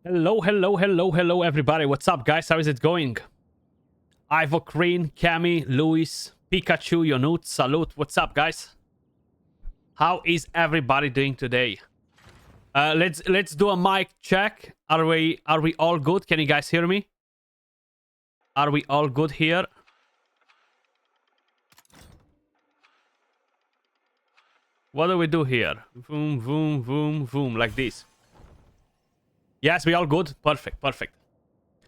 Hello, everybody. What's up, guys? How is it going? Ivo, Green, Cami, Luis, Pikachu, Dnot, salute. What's up, guys? How is everybody doing today? Let's do a mic check. Are we all good? Can you guys hear me? Are we all good here? What do we do here? Boom, boom, boom, boom, like this. Yes, we all good. Perfect.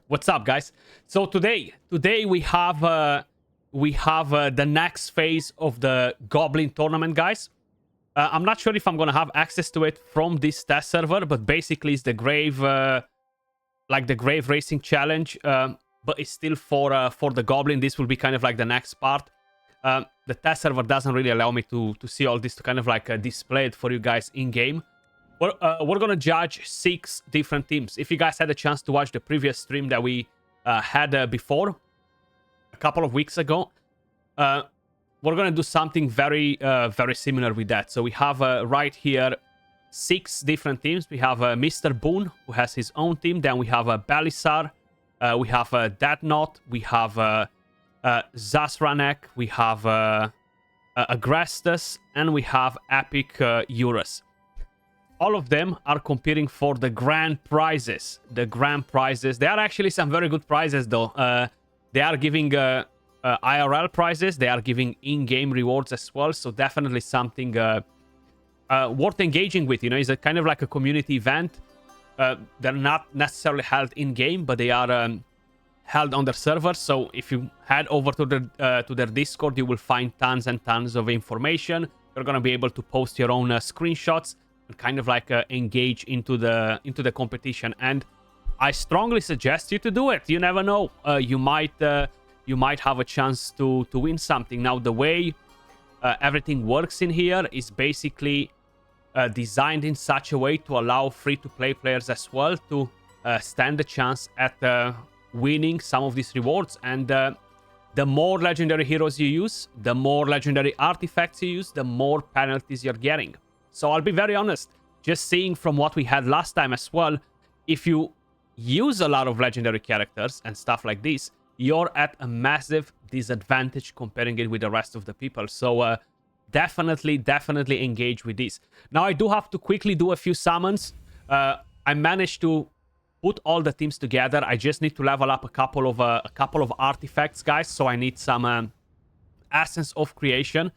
What's up, guys? So today we have the next phase of the Goblin tournament, guys. I'm not sure if I'm gonna have access to it from this test server, but basically it's the grave, like the grave racing challenge. But it's still for the Goblin. This will be kind of like the next part. The test server doesn't really allow me to see all this, to kind of like display it for you guys in game. We're gonna judge 6 different teams. If you guys had a chance to watch the previous stream that we had before, a couple of weeks ago, we're gonna do something very similar with that. So we have right here 6 different teams. We have Mr. Boon, who has his own team. Then we have Bisar, we have Dnot, we have ranek, we have Gratus, and we have Epic Urus. All of them are competing for the grand prizes. The grand prizes. There are actually some very good prizes, though. They are giving IRL prizes. They are giving in-game rewards as well. So definitely something worth engaging with. You know, it's a kind of like a community event. They're not necessarily held in-game, but they are held on their servers. So if you head over to their Discord, you will find tons and tons of information. You're gonna be able to post your own screenshots and kind of like engage into the competition. And I strongly suggest you to do it. You never know. You might have a chance to win something. Now, the way everything works in here is basically designed in such a way to allow free-to-play players as well to stand a chance at winning some of these rewards. And the more legendary heroes you use, the more legendary artifacts you use, the more penalties you're getting. So I'll be very honest, just seeing from what we had last time as well, if you use a lot of legendary characters and stuff like this, you're at a massive disadvantage comparing it with the rest of the people. So definitely engage with this. Now, I do have to quickly do a few summons. I managed to put all the teams together. I just need to level up a couple of artifacts, guys. So I need some Essence of Creation.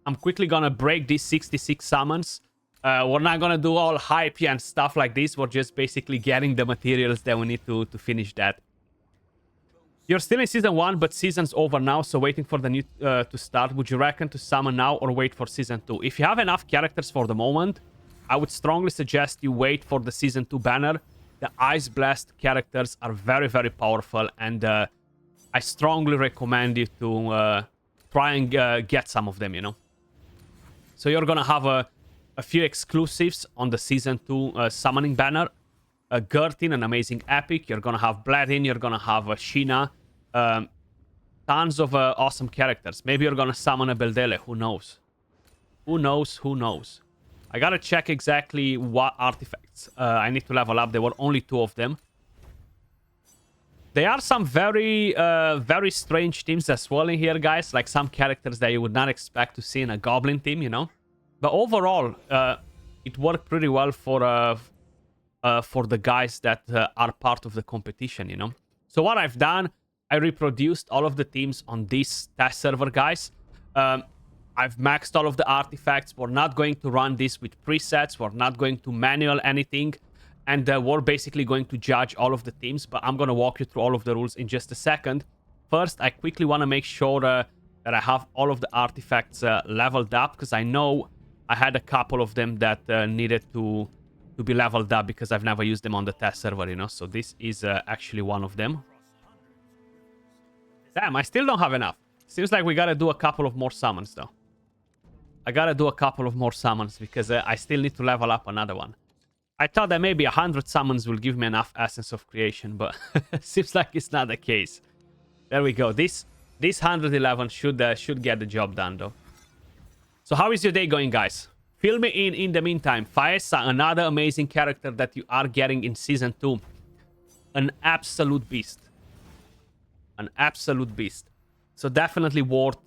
I'm quickly gonna break these 66 summons. We're not gonna do all hype and stuff like this. We're just basically getting the materials that we need to finish that. You're still in Season 1, but Season's over now, so waiting for the new to start. Would you reckon to summon now or wait for Season 2? If you have enough characters for the moment, I would strongly suggest you wait for the Season 2 banner. The Ice Blast characters are very powerful, and I strongly recommend you to try and get some of them, you know. So you're gonna have a few exclusives on the Season 2 summoning banner. Gertin, an amazing epic. You're gonna have Bladin. You're gonna have Sheena. Tons of awesome characters. Maybe you're gonna summon a Beldele. Who knows? Who knows? I gotta check exactly what artifacts I need to level up. There were only 2 of them. There are some very strange teams as well in here, guys. Like some characters that you would not expect to see in a Goblin team, you know. But overall, it worked pretty well for the guys that are part of the competition, you know. So what I've done, I reproduced all of the teams on this test server, guys. I've maxed all of the artifacts. We're not going to run this with presets. We're not going to manual anything. And we're basically going to judge all of the teams, but I'm going to walk you through all of the rules in just a second. First, I quickly want to make sure that I have all of the artifacts leveled up, because I know I had a couple of them that needed to be leveled up because I've never used them on the test server, you know. So this is actually one of them. Damn, I still don't have enough. Seems like we got to do a couple of more summons, though. I got to do a couple of more summons because I still need to level up another one. I thought that maybe 100 summons will give me enough Essence of Creation, but seems like it's not the case. There we go. This 111 should get the job done, though. So how is your day going, guys? Fill me in the meantime. Faesa, another amazing character that you are getting in Season 2. an absolute beast. An absolute beast. So definitely worth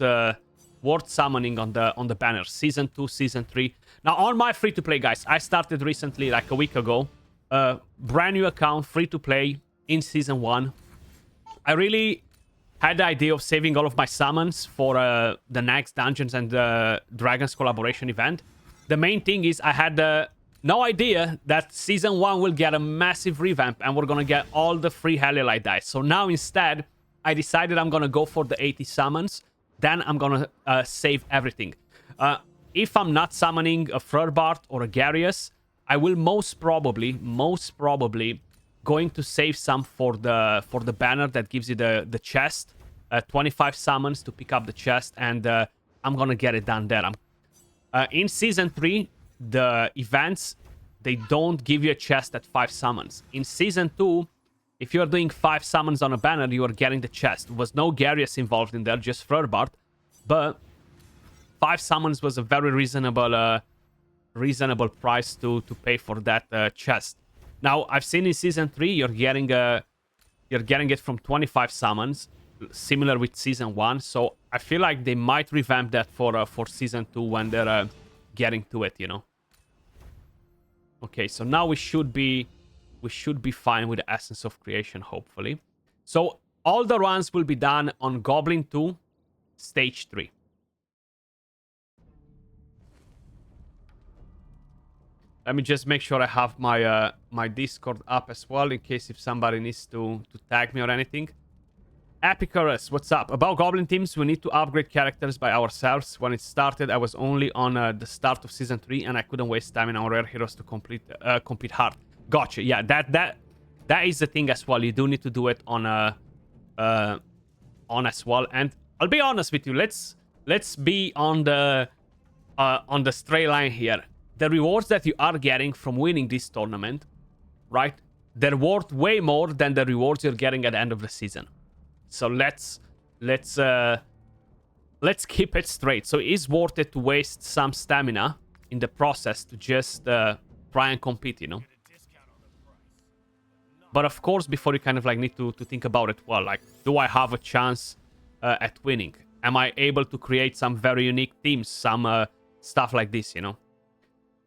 summoning on the banner. Season 2, Season 3. Now, on my free-to-play, guys, I started recently, like a week ago. Brand new account, free-to-play, in Season 1. I really had the idea of saving all of my summons for the next Dungeons and Dragons collaboration event. The main thing is I had no idea that Season 1 will get a massive revamp and we're gonna get all the free Heliolite dice. So now instead, I decided I'm gonna go for the 80 summons. Then I'm gonna save everything. If I'm not summoning a Furbart or a Garius, I will most probably going to save some for the banner that gives you the chest. 25 summons to pick up the chest, and I'm gonna get it done there. In Season 3, the events, they don't give you a chest at 5 summons. In Season 2, if you're doing 5 summons on a banner, you are getting the chest. There was no Garius involved in there, just Furbart. But 5 summons was a very reasonable price to pay for that chest. Now, I've seen in Season 3, you're getting it from 25 summons, similar with Season 1. So I feel like they might revamp that for Season 2 when they're getting to it, you know. Okay, so now we should be fine with the Essence of Creation, hopefully. So all the runs will be done on Goblin 2, Stage 3. Let me just make sure I have my my Discord up as well, in case if somebody needs to tag me or anything. Epic Urus, what's up? About Goblin teams, we need to upgrade characters by ourselves. When it started, I was only on the start of Season 3, and I couldn't waste time on rare heroes to complete hard. Gotcha. Yeah, that is the thing as well. You do need to do it on as well. And I'll be honest with you. Let's be on the straight line here. The rewards that you are getting from winning this tournament, right? They're worth way more than the rewards you're getting at the end of the season. So let's keep it straight. So it is worth it to waste some stamina in the process to just try and compete, you know. But of course, before you kind of like need to think about it, well, like, do I have a chance at winning? Am I able to create some very unique teams, some stuff like this, you know?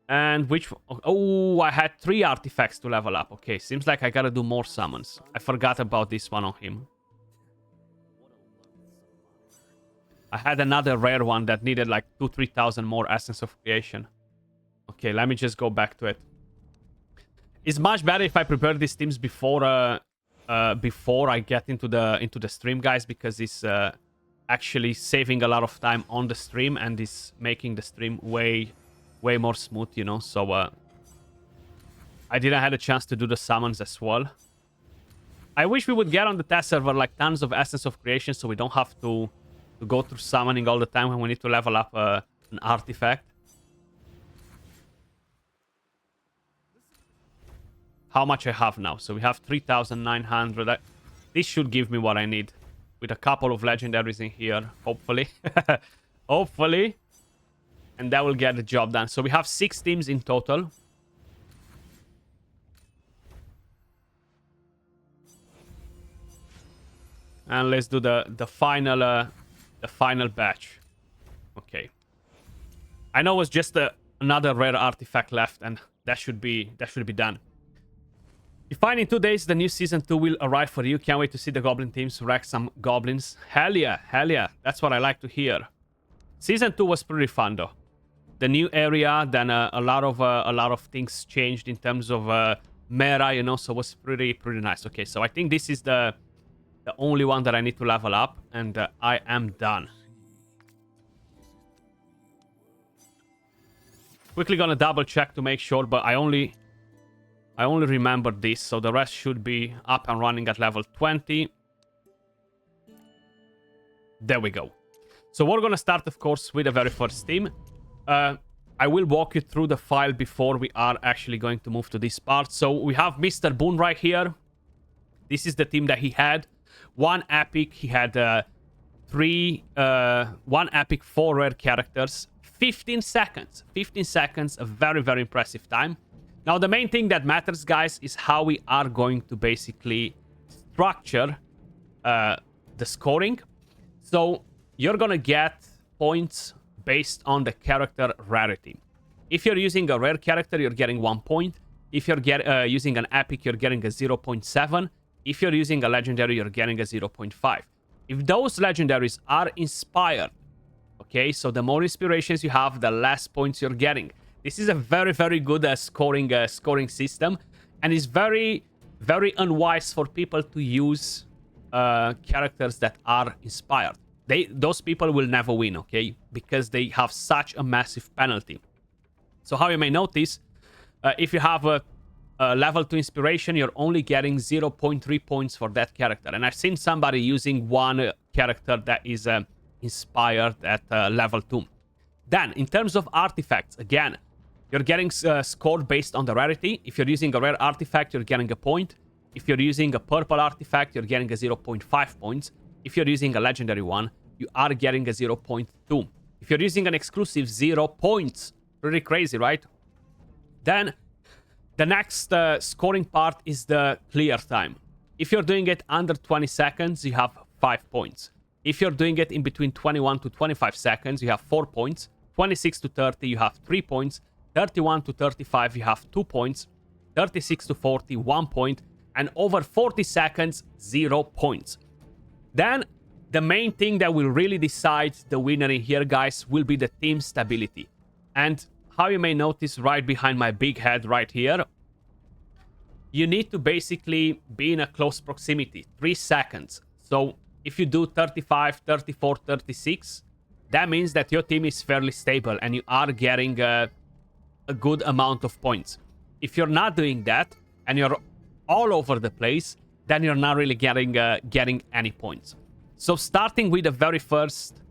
And which... Oh, I had 3 artifacts to level up. Okay, seems like I gotta do more summons. I forgot about this one on him. I had another rare one that needed like 2,000-3,000 more Essence of Creation. Okay, let me just go back to it. It's much better if I prepare these teams before I get into the stream, guys, because it's actually saving a lot of time on the stream and is making the stream way more smooth, you know. So I didn't have a chance to do the summons as well. I wish we would get on the test server like tons of Essence of Creation, so we don't have to go through summoning all the time when we need to level up an artifact. How much I have now? So we have 3,900. This should give me what I need, with a couple of legendaries in here, hopefully. Hopefully. And that will get the job done. So we have 6 teams in total. And let's do the final batch. Okay. I know it's just another rare artifact left, and that should be done. You find in 2 days the new Season 2 will arrive for you. Can't wait to see the Goblin teams wreck some goblins. Hell yeah, hell yeah. That's what I like to hear. Season 2 was pretty fun though. The new area, then a lot of things changed in terms of meta, you know, so it was pretty nice. Okay, so I think this is the only one that I need to level up, and I am done. Quickly gonna double check to make sure, but I only remember this, so the rest should be up and running at level 20. There we go. So we're gonna start, of course, with the very first team. I will walk you through the file before we are actually going to move to this part. So we have Mr. Boon right here. This is the team that he had. 1 epic. He had 1 epic, 4 rare characters. 15 seconds. 15 seconds. A very impressive time. Now, the main thing that matters, guys, is how we are going to basically structure the scoring. So you're gonna get points based on the character rarity. If you're using a rare character, you're getting 1 point. If you're using an epic, you're getting a 0.7. If you're using a legendary, you're getting a 0.5. If those legendaries are inspired, okay, so the more inspirations you have, the less points you're getting. This is a very, very good scoring system, and it's very, very unwise for people to use characters that are inspired. Those people will never win, okay, because they have such a massive penalty. So how you may notice, if you have a level 2 inspiration, you're only getting 0.3 points for that character. And I've seen somebody using one character that is inspired at level 2. Then, in terms of artifacts, again, you're getting scored based on the rarity. If you're using a rare artifact, you're getting a point. If you're using a purple artifact, you're getting a 0.5 points. If you're using a legendary one, you are getting a 0.2. If you're using an exclusive, 0 points. Pretty crazy, right? Then, the next scoring part is the clear time. If you're doing it under 20 seconds, you have 5 points. If you're doing it in between 21 to 25 seconds, you have 4 points. 26 to 30, you have 3 points. 31 to 35, you have 2 points. 36 to 40, 1 point. And over 40 seconds, 0 points. Then, the main thing that will really decide the winner in here, guys, will be the team stability. And how you may notice right behind my big head right here, you need to basically be in a close proximity, 3 seconds. So if you do 35, 34, 36, that means that your team is fairly stable and you are getting a good amount of points. If you're not doing that and you're all over the place, then you're not really getting any points. So starting with the very first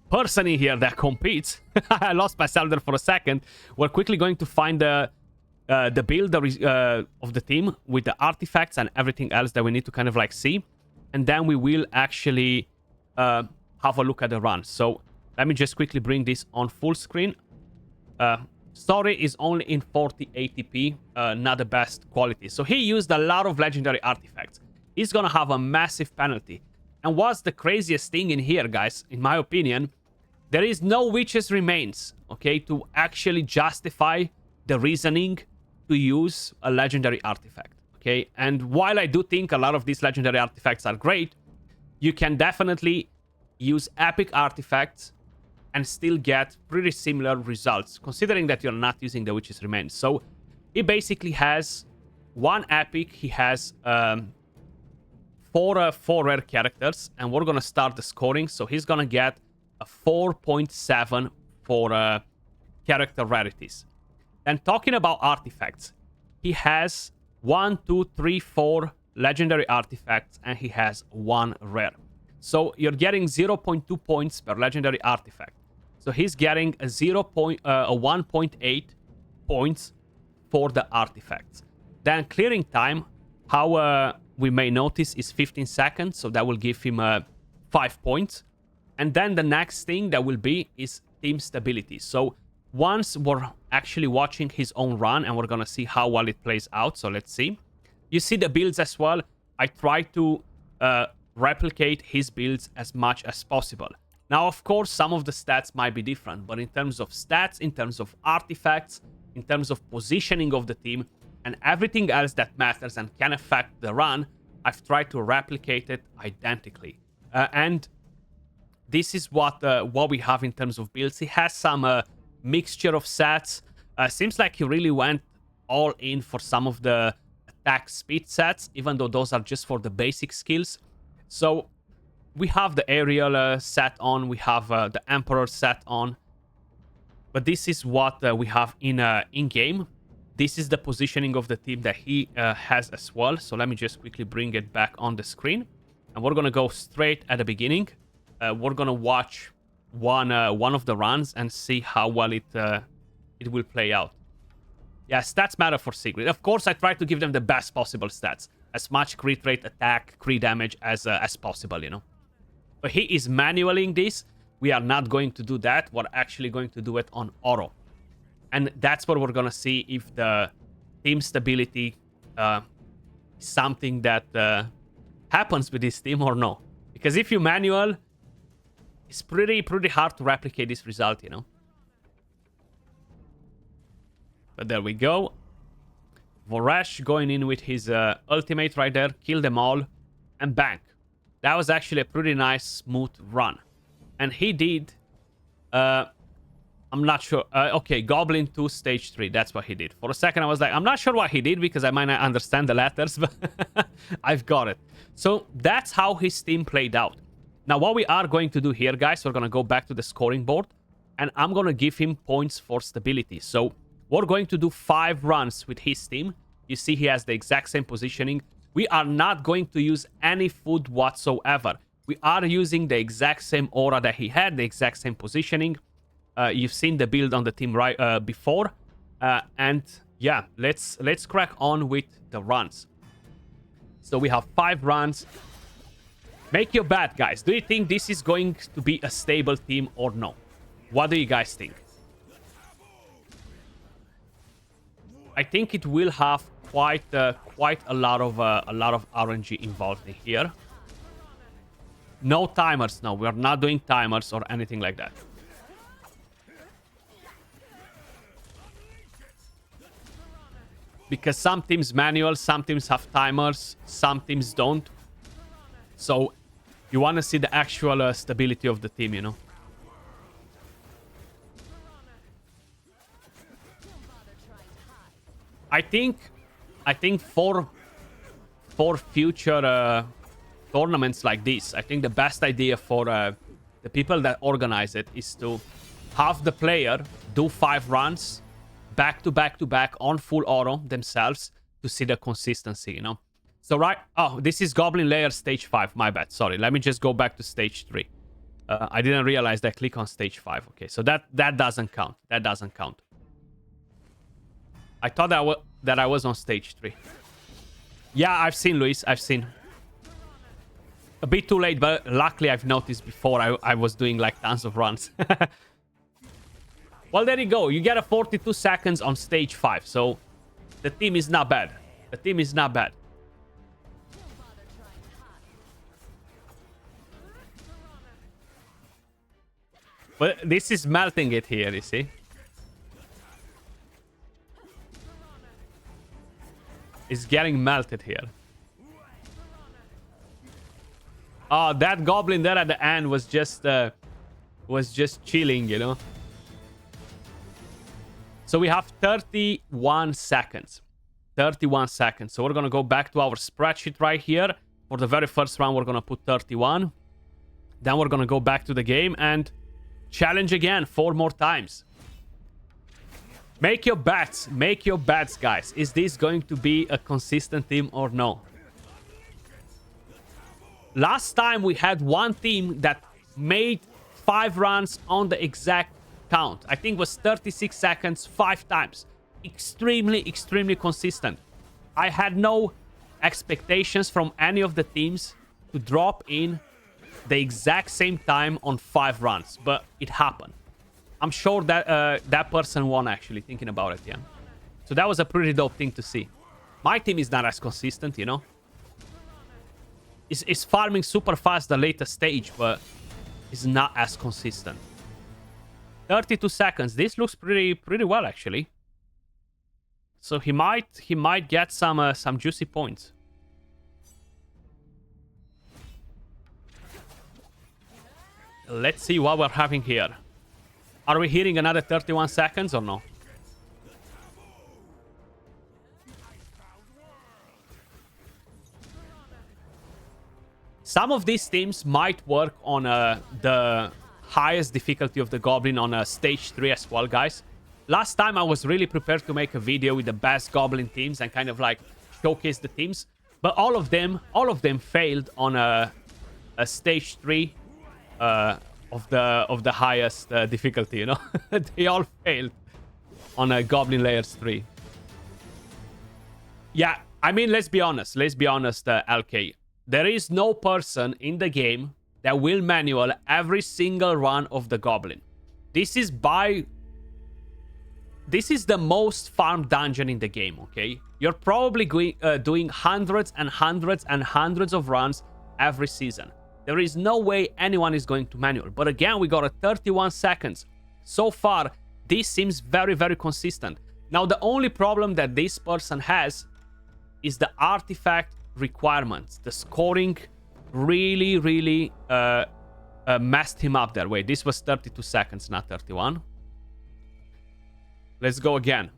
person in here that competes. I lost myself there for a second. We're quickly going to find the build of the team with the artifacts and everything else that we need to kind of like see, and then we will actually have a look at the run. So let me just quickly bring this on full screen. Story is only in 4080p, not the best quality. So he used a lot of legendary artifacts. He's gonna have a massive penalty. And what's the craziest thing in here, guys, in my opinion, there is no witches remains, okay, to actually justify the reasoning to use a legendary artifact, okay? And while I do think a lot of these legendary artifacts are great, you can definitely use epic artifacts and still get pretty similar results, considering that you're not using the witches remains. So he basically has one epic, he has four rare characters, and we're gonna start the scoring. So he's gonna get a 4.7 for character rarities. And talking about artifacts, he has 1, 2, 3, 4 legendary artifacts, and he has 1 rare. So you're getting 0.2 points per legendary artifact. So he's getting a 1.8 points for the artifacts. Then clearing time, how we may notice, is 15 seconds. So that will give him 5 points. And then the next thing that will be is team stability. So once we're actually watching his own run, and we're gonna see how well it plays out. So let's see. You see the builds as well. I try to replicate his builds as much as possible. Now, of course, some of the stats might be different, but in terms of stats, in terms of artifacts, in terms of positioning of the team, and everything else that matters and can affect the run, I've tried to replicate it identically. And this is what we have in terms of builds. He has some mixture of sets. Seems like he really went all in for some of the attack speed sets, even though those are just for the basic skills. So we have the aerial set on, we have the emperor set on, but this is what we have in game. This is the positioning of the team that he has as well. So let me just quickly bring it back on the screen, and we're gonna go straight at the beginning. We're gonna watch one of the runs and see how well it will play out. Yeah, stats matter for Sigrid. Of course, I try to give them the best possible stats, as much crit rate, attack, crit damage as possible, you know. But he is manualing this, we are not going to do that. We're actually going to do it on auto. And that's where we're going to see if the team stability is something that happens with this team or no. Because if you manual, it's pretty hard to replicate this result, you know. But there we go. Voresh going in with his ultimate right there. Kill them all. And bang. That was actually a pretty nice, smooth run. And he did... I'm not sure. Okay, Goblin 2, stage 3. That's what he did. For a second, I was like, I'm not sure what he did because I might not understand the letters, but I've got it. So that's how his team played out. Now, what we are going to do here, guys, we're going to go back to the scoring board, and I'm going to give him points for stability. So we're going to do 5 runs with his team. You see he has the exact same positioning. We are not going to use any food whatsoever. We are using the exact same aura that he had, the exact same positioning. You've seen the build on the team right before. And yeah, let's crack on with the runs. So we have 5 runs. Make your bet, guys. Do you think this is going to be a stable team or no? What do you guys think? I think it will have quite a lot of RNG involved in here. No timers now. We are not doing timers or anything like that. Because some teams manual, some teams have timers, some teams don't. So you want to see the actual stability of the team, you know. I think for future tournaments like this, I think the best idea for the people that organize it is to have the player do 5 runs back to back on full auto themselves to see the consistency, you know. So right, oh, this is Goblin Lair stage 5, my bad, sorry. Let me just go back to stage 3. I didn't realize that I click on stage 5. Okay, so that doesn't count. That doesn't count. I thought that I was on stage 3. Yeah, I've seen, Luis, I've seen. A bit too late, but luckily I've noticed before I was doing like tons of runs. Well, there you go. You get a 42 seconds on stage 5. So the team is not bad. The team is not bad. But this is melting it here, you see. It's getting melted here. Oh, that goblin there at the end was just chilling, you know. So we have 31 seconds. 31 seconds. So we're going to go back to our spreadsheet right here. For the very first round, we're going to put 31. Then we're going to go back to the game and challenge again 4 more times. Make your bets. Make your bets, guys. Is this going to be a consistent team or no? Last time we had one team that made 5 runs on the exact count. I think it was 36 seconds 5 times. Extremely consistent. I had no expectations from any of the teams to drop in the exact same time on 5 runs, but it happened. I'm sure that that person won, actually, thinking about it, yeah. So that was a pretty dope thing to see. My team is not as consistent, you know. It's farming super fast the latest stage, but it's not as consistent. 32 seconds. This looks pretty well, actually. So he might get some juicy points. Let's see what we're having here. Are we hitting another 31 seconds or no? Some of these teams might work on the highest difficulty of the Goblin on stage 3 as well, guys. Last time I was really prepared to make a video with the best Goblin teams and kind of like showcase the teams, but all of them failed on a stage 3 of the highest difficulty, you know. They all failed on a Goblin Layers 3. Yeah, I mean, let's be honest, LK. There is no person in the game that will manual every single run of the Goblin. This is the most farmed dungeon in the game, okay? You're probably doing hundreds and hundreds and hundreds of runs every season. There is no way anyone is going to manual. But again, we got a 31 seconds. So far, this seems very, very consistent. Now, the only problem that this person has is the artifact requirements. The scoring really, really messed him up there. Wait, this was 32 seconds, not 31. Let's go again.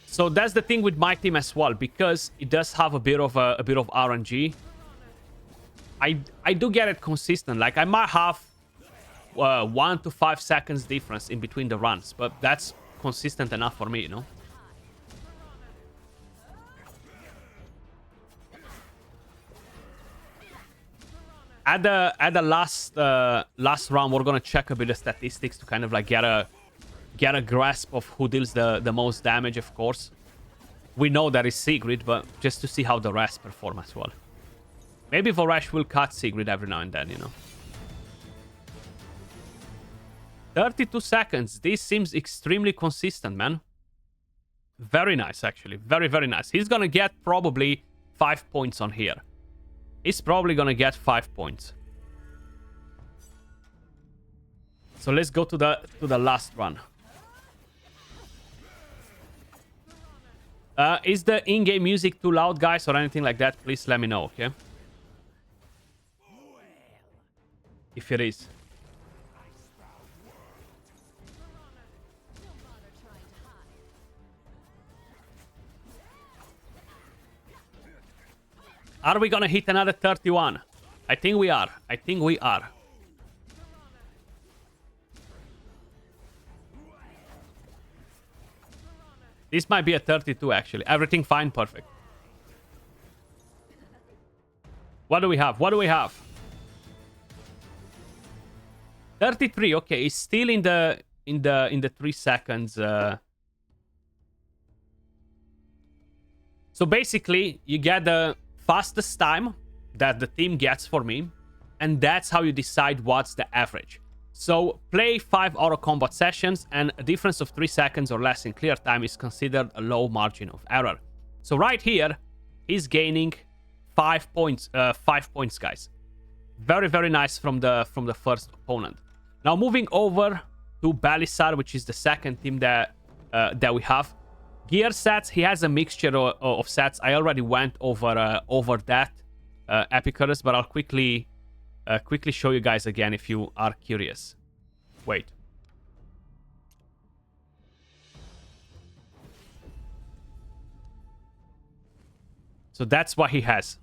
So that's the thing with my team as well, because it does have a bit of RNG. I do get it consistent. Like, I might have 1 to 5 seconds difference in between the runs, but that's consistent enough for me, you know. At the last round, we're gonna check a bit of statistics to kind of like get a grasp of who deals the most damage. Of course, we know that is Sigrid, but just to see how the rest perform as well. Maybe Voresh will cut Sigrid every now and then, you know. 32 seconds. This seems extremely consistent, man. Very nice, actually. Very, very nice. He's gonna get probably 5 points on here. He's probably gonna get 5 points. So let's go to the last run. Is the in-game music too loud, guys, or anything like that? Please let me know, okay? If it is. Are we gonna hit another 31? I think we are. I think we are. This might be a 32, actually. Everything fine, perfect. What do we have? What do we have? 33. Okay, it's still in the 3 seconds. So basically, you get the fastest time that the team gets for me, and that's how you decide what's the average. So play 5 auto combat sessions, and a difference of 3 seconds or less in clear time is considered a low margin of error. So right here, he's gaining 5 points. 5 points, guys. Very, very nice from the first opponent. Now moving over to Bisar, which is the second team that we have. Gear sets, he has a mixture of sets. I already went over that, Epic Urus, but I'll quickly show you guys again if you are curious. Wait. So that's what he has.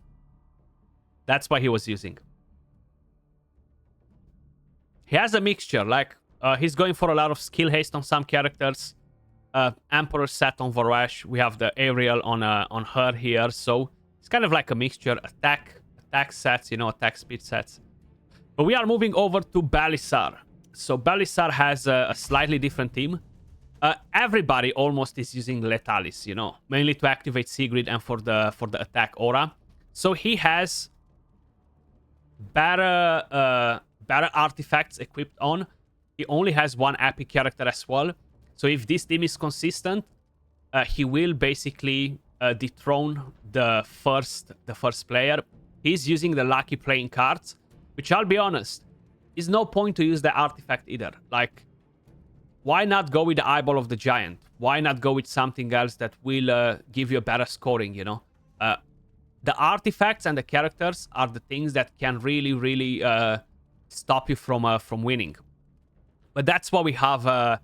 That's what he was using. He has a mixture, like he's going for a lot of skill haste on some characters. Emperor set on Voresh. We have the Ariel on her here, so it's kind of like a mixture. Attack sets, you know, attack speed sets. But we are moving over to Bisar. So Bisar has a slightly different team. Everybody almost is using Letalis, you know, mainly to activate Sigrid and for the attack aura. So he has better artifacts equipped on. He only has one epic character as well. So if this team is consistent, he will basically dethrone the first player. He's using the lucky playing cards, which I'll be honest, is no point to use the artifact either. Like, why not go with the eyeball of the giant? Why not go with something else that will give you a better scoring, you know? The artifacts and the characters are the things that can really, really stop you from winning. But that's what we have.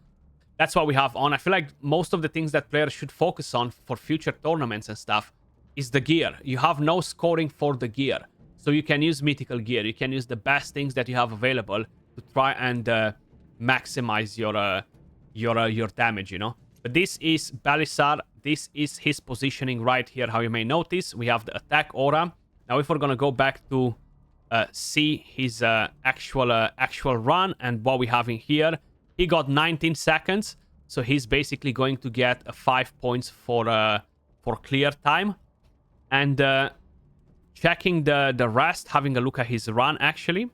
That's what we have on. I feel like most of the things that players should focus on for future tournaments and stuff is the gear. You have no scoring for the gear. So you can use mythical gear. You can use the best things that you have available to try and maximize your damage, you know. But this is Bisar. This is his positioning right here. How you may notice, we have the attack aura. Now, if we're gonna go back to see his actual run and what we have in here, he got 19 seconds, so he's basically going to get 5 points for clear time, and checking the rest, having a look at his run, actually.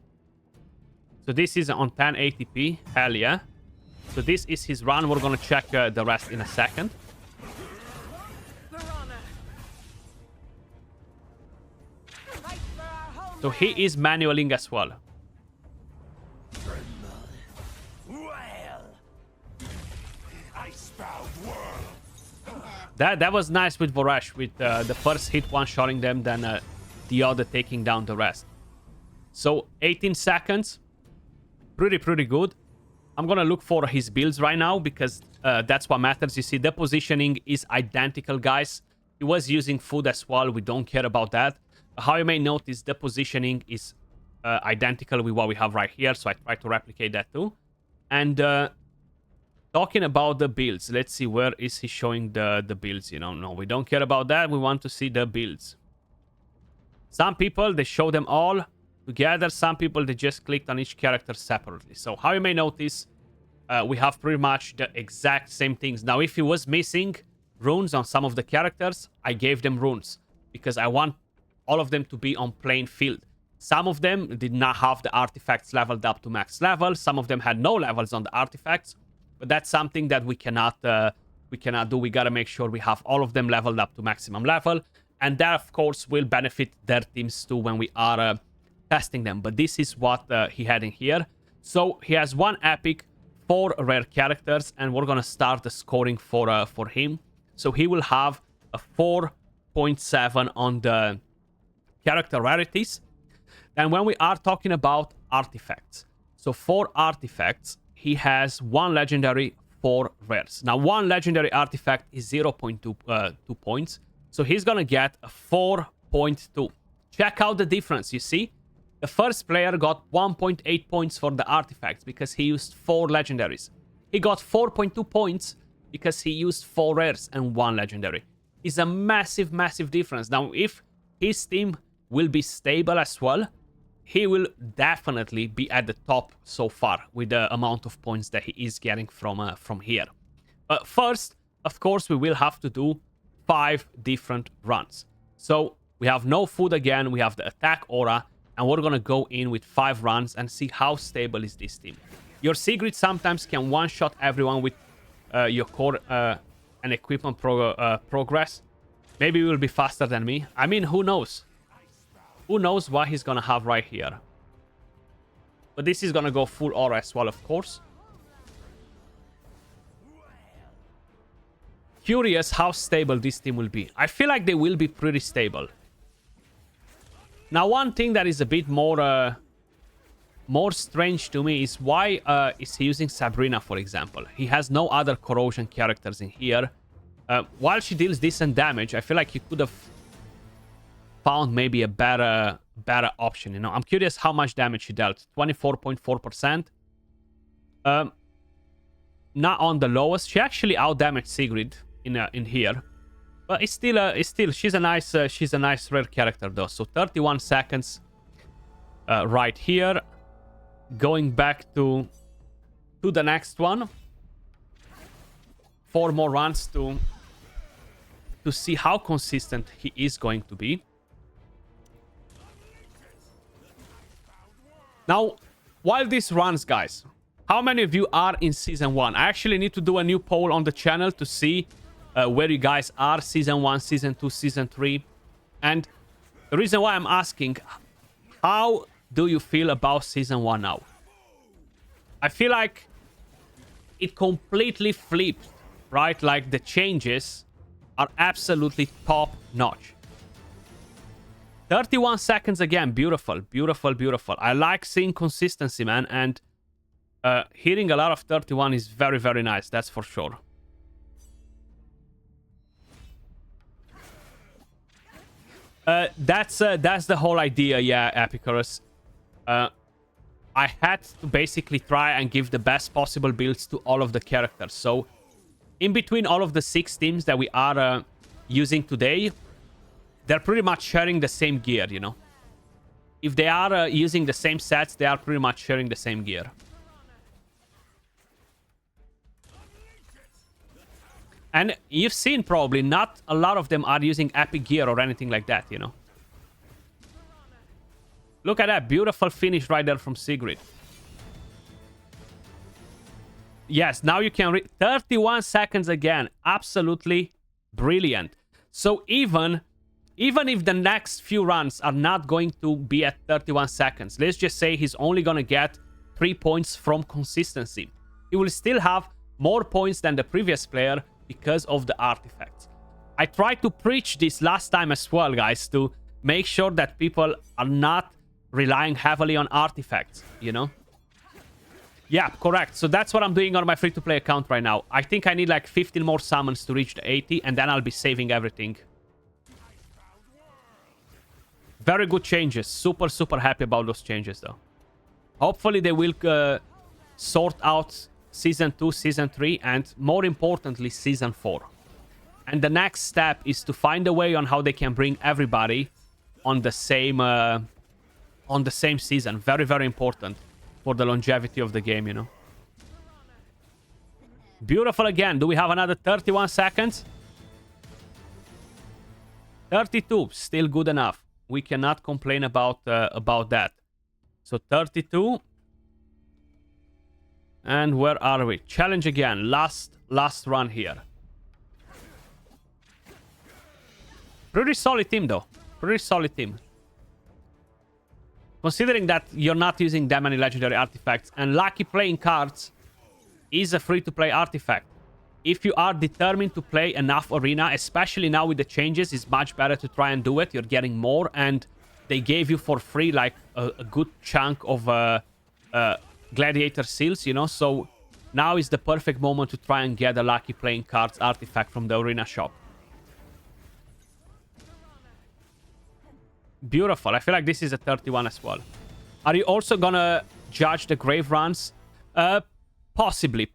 So this is on 1080p. Hell yeah. So this is his run. We're going to check the rest in a second. So he is manualing as well. That was nice with Voresh, with the first hit one-shotting them, then the other taking down the rest. So 18 seconds. Pretty good. I'm gonna look for his builds right now because that's what matters. You see, the positioning is identical, guys. He was using food as well. We don't care about that. How you may notice, the positioning is identical with what we have right here. So I try to replicate that too. And talking about the builds, let's see, where is he showing the builds? You know, no, we don't care about that. We want to see the builds. Some people, they show them all together. Some people, they just clicked on each character separately. So how you may notice, we have pretty much the exact same things. Now, if he was missing runes on some of the characters, I gave them runes because I want all of them to be on plain field. Some of them did not have the artifacts leveled up to max level. Some of them had no levels on the artifacts. But that's something that we cannot do. We gotta make sure we have all of them leveled up to maximum level. And that, of course, will benefit their teams too when we are testing them. But this is what he had in here. So he has 1 epic, 4 rare characters, and we're gonna start the scoring for him. So he will have a 4.7 on the character rarities. And when we are talking about artifacts, so 4 artifacts, he has 1 legendary, 4 rares. Now, 1 legendary artifact is 0.2 points. So he's gonna get a 4.2. Check out the difference, you see? The first player got 1.8 points for the artifacts because he used 4 legendaries. He got 4.2 points because he used 4 rares and 1 legendary. It's a massive difference. Now, if his team will be stable as well, he will definitely be at the top so far with the amount of points that he is getting from here. First, of course, we will have to do 5 different runs. So we have no food again, we have the attack aura, and we're gonna go in with 5 runs and see how stable is this team. Your Sigrid sometimes can one-shot everyone with your core and equipment progress. Maybe he will be faster than me. I mean, who knows? Who knows what he's gonna have right here. But this is gonna go full aura as well, of course. Curious how stable this team will be. I feel like they will be pretty stable. Now, one thing that is a bit more strange to me is why is he using Sabrina, for example. He has no other corrosion characters in here. While she deals decent damage, I feel like he could have found maybe a better option, you know. I'm curious how much damage she dealt. 24.4%. Not on the lowest. She actually outdamaged Sigrid in here, but it's still she's a nice rare character though. So 31 seconds right here. Going back to the next one. 4 more runs to see how consistent he is going to be. Now, while this runs, guys, how many of you are in Season 1? I actually need to do a new poll on the channel to see where you guys are. Season 1, Season 2, Season 3. And the reason why I'm asking, how do you feel about Season 1 now? I feel like it completely flipped, right? Like the changes are absolutely top notch. 31 seconds again. Beautiful. I like seeing consistency, man. And hitting a lot of 31 is very nice. That's for sure. That's the whole idea, yeah, Epic Urus. I had to basically try and give the best possible builds to all of the characters. So, in between all of the 6 teams that we are using today, they're pretty much sharing the same gear, you know. If they are using the same sets, they are pretty much sharing the same gear. And you've seen probably not a lot of them are using epic gear or anything like that, you know. Look at that. Beautiful finish right there from Sigrid. Yes, now you can read 31 seconds again. Absolutely brilliant. So even if the next few runs are not going to be at 31 seconds, let's just say he's only going to get 3 points from consistency. He will still have more points than the previous player because of the artifacts. I tried to preach this last time as well, guys, to make sure that people are not relying heavily on artifacts, you know? Yeah, correct. So that's what I'm doing on my free-to-play account right now. I think I need like 15 more summons to reach the 80, and then I'll be saving everything. Very good changes. Super, super happy about those changes, though. Hopefully they will sort out Season 2, Season 3, and more importantly, Season 4. And the next step is to find a way on how they can bring everybody on the same season. Very, very important for the longevity of the game, you know. Beautiful again. Do we have another 31 seconds? 32. Still good enough. We cannot complain about that. So 32. And where are we? Challenge again. Last run here. Pretty solid team, though. Pretty solid team. Considering that you're not using that many legendary artifacts, and lucky playing cards is a free-to-play artifact. If you are determined to play enough arena, especially now with the changes, it's much better to try and do it. You're getting more, and they gave you for free like a good chunk of gladiator seals, you know. So now is the perfect moment to try and get a lucky playing cards artifact from the arena shop. Beautiful. I feel like this is a 31 as well. Are you also gonna judge the grave runs? Possibly.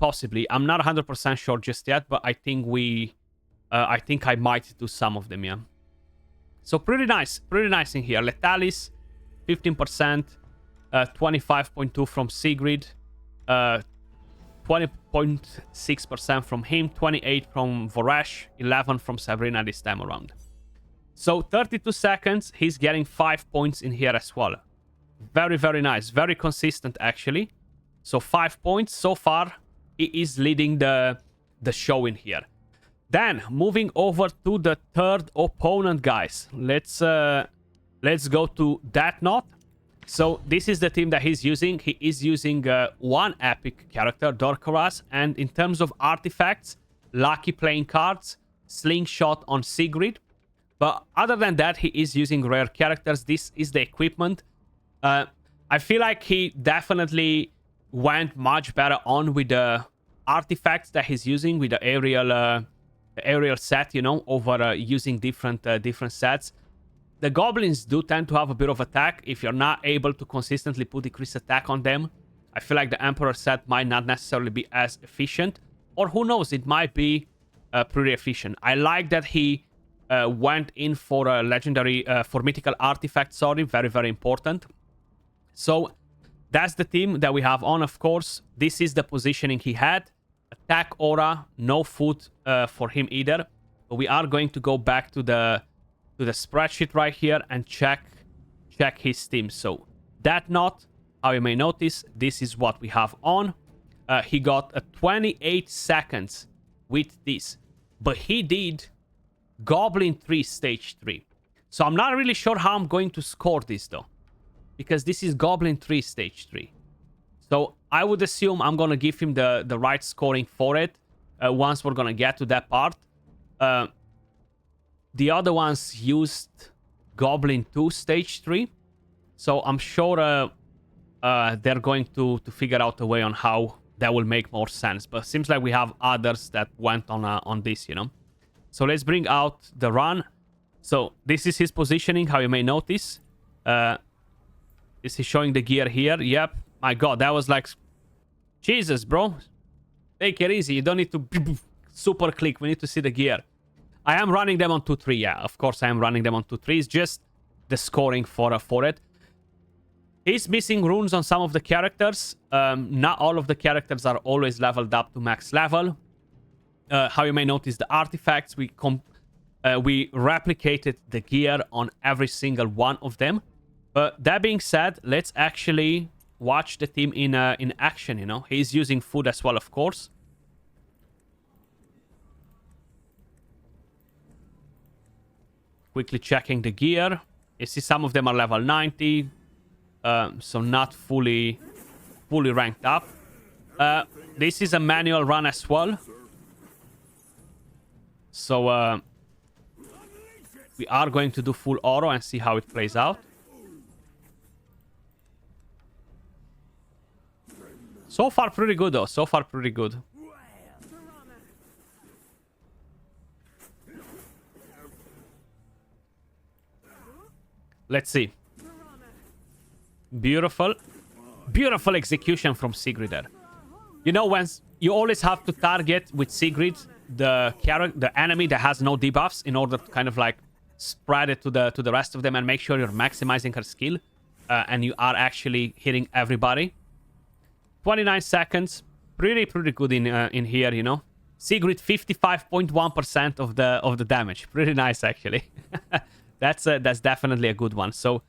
I'm not 100% sure just yet, but I think I might do some of them, yeah. So pretty nice in here. Letalis, 15%, 25.2 from Sigrid, 20.6% from him, 28 from Voresh, 11 from Sabrina this time around. So 32 seconds, he's getting 5 points in here as well. Very, very nice. Very consistent, actually. So 5 points so far. He is leading the show in here. Then, moving over to the third opponent, guys. Let's go to Dnot. So this is the team that he's using. He is using one epic character, Dragonheir, and in terms of artifacts, lucky playing cards, slingshot on Sigrid. But other than that, he is using rare characters. This is the equipment. I feel like he definitely went much better on with the artifacts that he's using with the aerial set, you know, over using different sets. The goblins do tend to have a bit of attack. If you're not able to consistently put decreased attack on them, I feel like the Emperor set might not necessarily be as efficient. Or who knows, it might be pretty efficient. I like that he went in for a legendary, for mythical artifact, sorry. Very, very important. So that's the team that we have on, of course. This is the positioning he had. Attack aura, no food for him either. But we are going to go back to the spreadsheet right here and check his team. So Dnot, how you may notice, this is what we have on. He got a 28 seconds with this. But he did Goblin 3 stage 3. So I'm not really sure how I'm going to score this though, because this is Goblin 3 stage 3. So I would assume I'm going to give him the right scoring for it once we're going to get to that part. The other ones used Goblin 2 stage 3. So I'm sure they're going to figure out a way on how that will make more sense. But it seems like we have others that went on this, you know. So let's bring out the run. So this is his positioning, how you may notice. Is he showing the gear here? Yep. My god, that was like... Jesus, bro. Take it easy. You don't need to super click. We need to see the gear. I am running them on 2-3. Yeah, of course I am running them on 2-3. It's just the scoring for it. He's missing runes on some of the characters. Not all of the characters are always leveled up to max level. How you may notice the artifacts, we replicated the gear on every single one of them. But that being said, let's actually watch the team in action, you know. He's using food as well, of course. Quickly checking the gear. You see some of them are level 90. So not fully ranked up. This is a manual run as well. So we are going to do full auto and see how it plays out. So far pretty good though. So far pretty good. Let's see. Beautiful. Beautiful execution from Sigrid there. You know, when you always have to target with Sigrid the enemy that has no debuffs in order to kind of like spread it to the rest of them and make sure you're maximizing her skill and you are actually hitting everybody. 29 seconds. Pretty good in here, you know. Sigrid 55.1% of the damage. Pretty nice actually. That's definitely a good one. So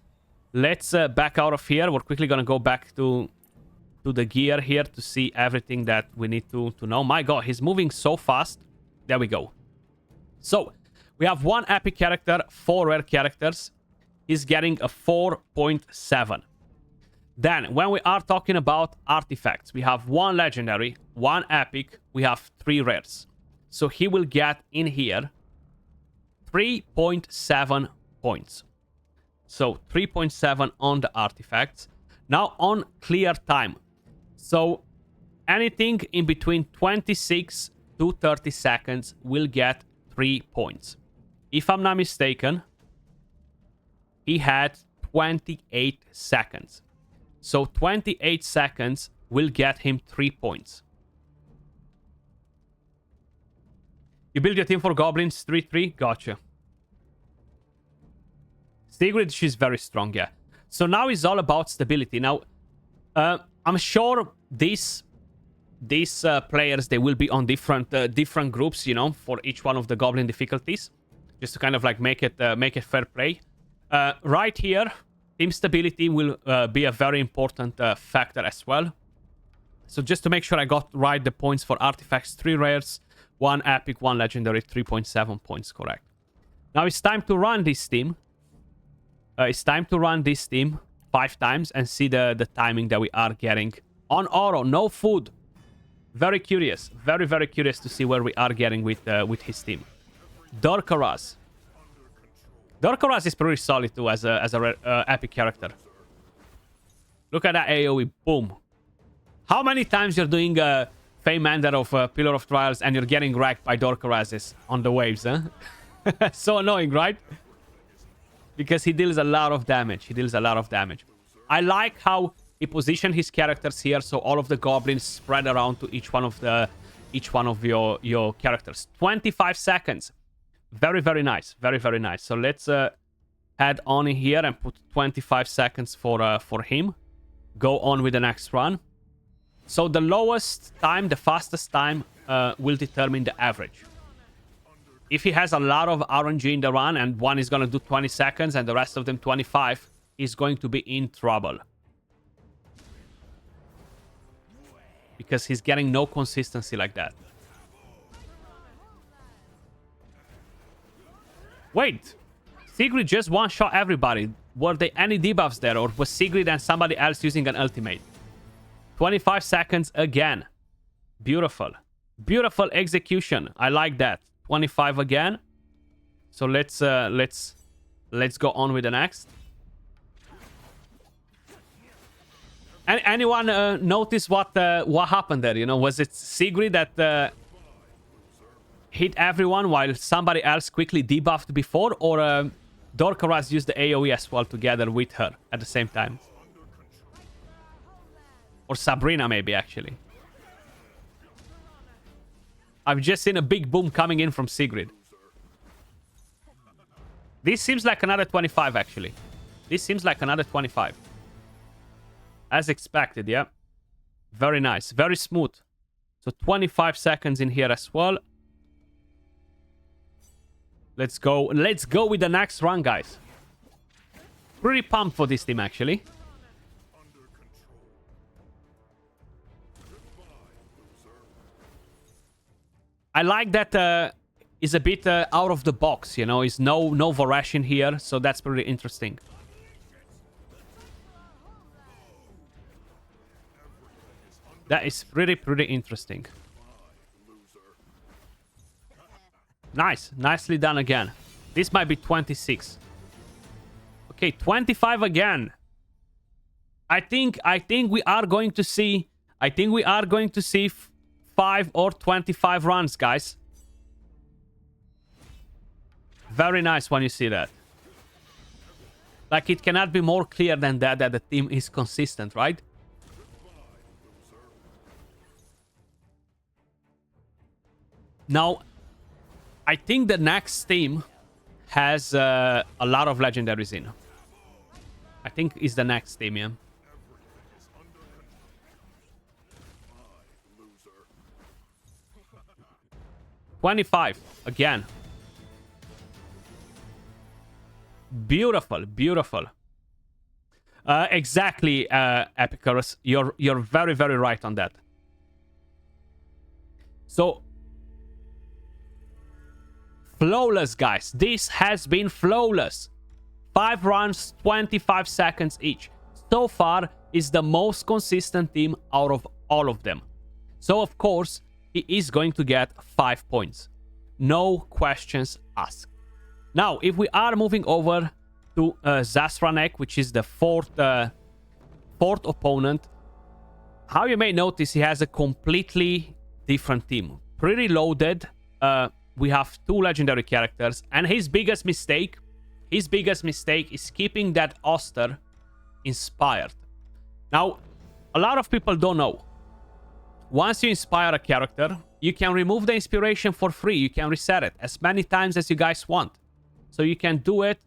let's back out of here. We're quickly gonna go back to the gear here to see everything that we need to know. My god, he's moving so fast. There we go. So we have 1 epic character, 4 rare characters. He's getting a 4.7. Then when we are talking about artifacts, we have 1 legendary, 1 epic, we have 3 rares. So he will get in here 3.7 points. So 3.7 on the artifacts. Now on clear time. So anything in between 26 to 30 seconds will get 3 points. If I'm not mistaken, he had 28 seconds. So 28 seconds will get him 3 points. You build your team for goblins, 3-3. Gotcha. Sigrid, she's very strong, yeah. So now it's all about stability. Now, I'm sure these players, they will be on different groups, you know, for each one of the goblin difficulties, just to kind of like make it fair play. Right here, team stability will be a very important factor as well. So just to make sure I got right the points for artifacts, 3 rares, 1 epic, 1 legendary, 3.7 points correct. Now it's time to run this team. It's time to run this team 5 times and see the timing that we are getting. On auto, no food. Very curious. Very curious to see where we are getting with his team. Dorkaraz. Dorkaraz is pretty solid too as a epic character. Look at that AoE. Boom. How many times you're doing Feymander of Pillar of Trials and you're getting wrecked by Dorkarazes on the waves, huh? So annoying, right? Because he deals a lot of damage. He deals a lot of damage. I like how he positioned his characters here, so all of the goblins spread around to each one of your characters. 25 seconds. Very nice. Very nice. So let's head on here and put 25 seconds for him. Go on with the next run. So the lowest time, the fastest time will determine the average. If he has a lot of RNG in the run and one is going to do 20 seconds and the rest of them 25, he's going to be in trouble. Because he's getting no consistency like that. Wait, Sigrid just one-shot everybody. Were there any debuffs there, or was Sigrid and somebody else using an ultimate? 25 seconds again. Beautiful. Beautiful execution. I like that. 25 again. So let's go on with the next. And anyone notice what happened there? You know, was it Sigrid that hit everyone while somebody else quickly debuffed before, or Dorkaraz used the AoE as well together with her at the same time? Or Sabrina maybe, actually. I've just seen a big boom coming in from Sigrid. This seems like another 25, actually. This seems like another 25. As expected, yeah. Very nice. Very smooth. So 25 seconds in here as well. Let's go. Let's go with the next run, guys. Pretty pumped for this team, actually. I like that is a bit out of the box, you know. Is no Vorash in here, so that's pretty interesting. That is pretty interesting. Nice. Nicely done again. This might be 26. Okay, 25 again. I think we are going to see 5 or 25 runs, guys. Very nice when you see that. Like, it cannot be more clear than that the team is consistent, right? Now, I think the next team has a lot of legendaries in. I think it's the next team, yeah. $25 again. Beautiful, beautiful. Exactly, Epic Urus. You're very right on that. So, flawless, guys. This has been flawless. 5 runs, 25 seconds each. So far, is the most consistent team out of all of them. So, of course, he is going to get 5 points. No questions asked. Now, if we are moving over to Ranek, which is the fourth opponent, how you may notice he has a completely different team. Pretty loaded. We have 2 legendary characters, and his biggest mistake is keeping that Oster inspired. Now, a lot of people don't know. Once you inspire a character, you can remove the inspiration for free. You can reset it as many times as you guys want. So you can do it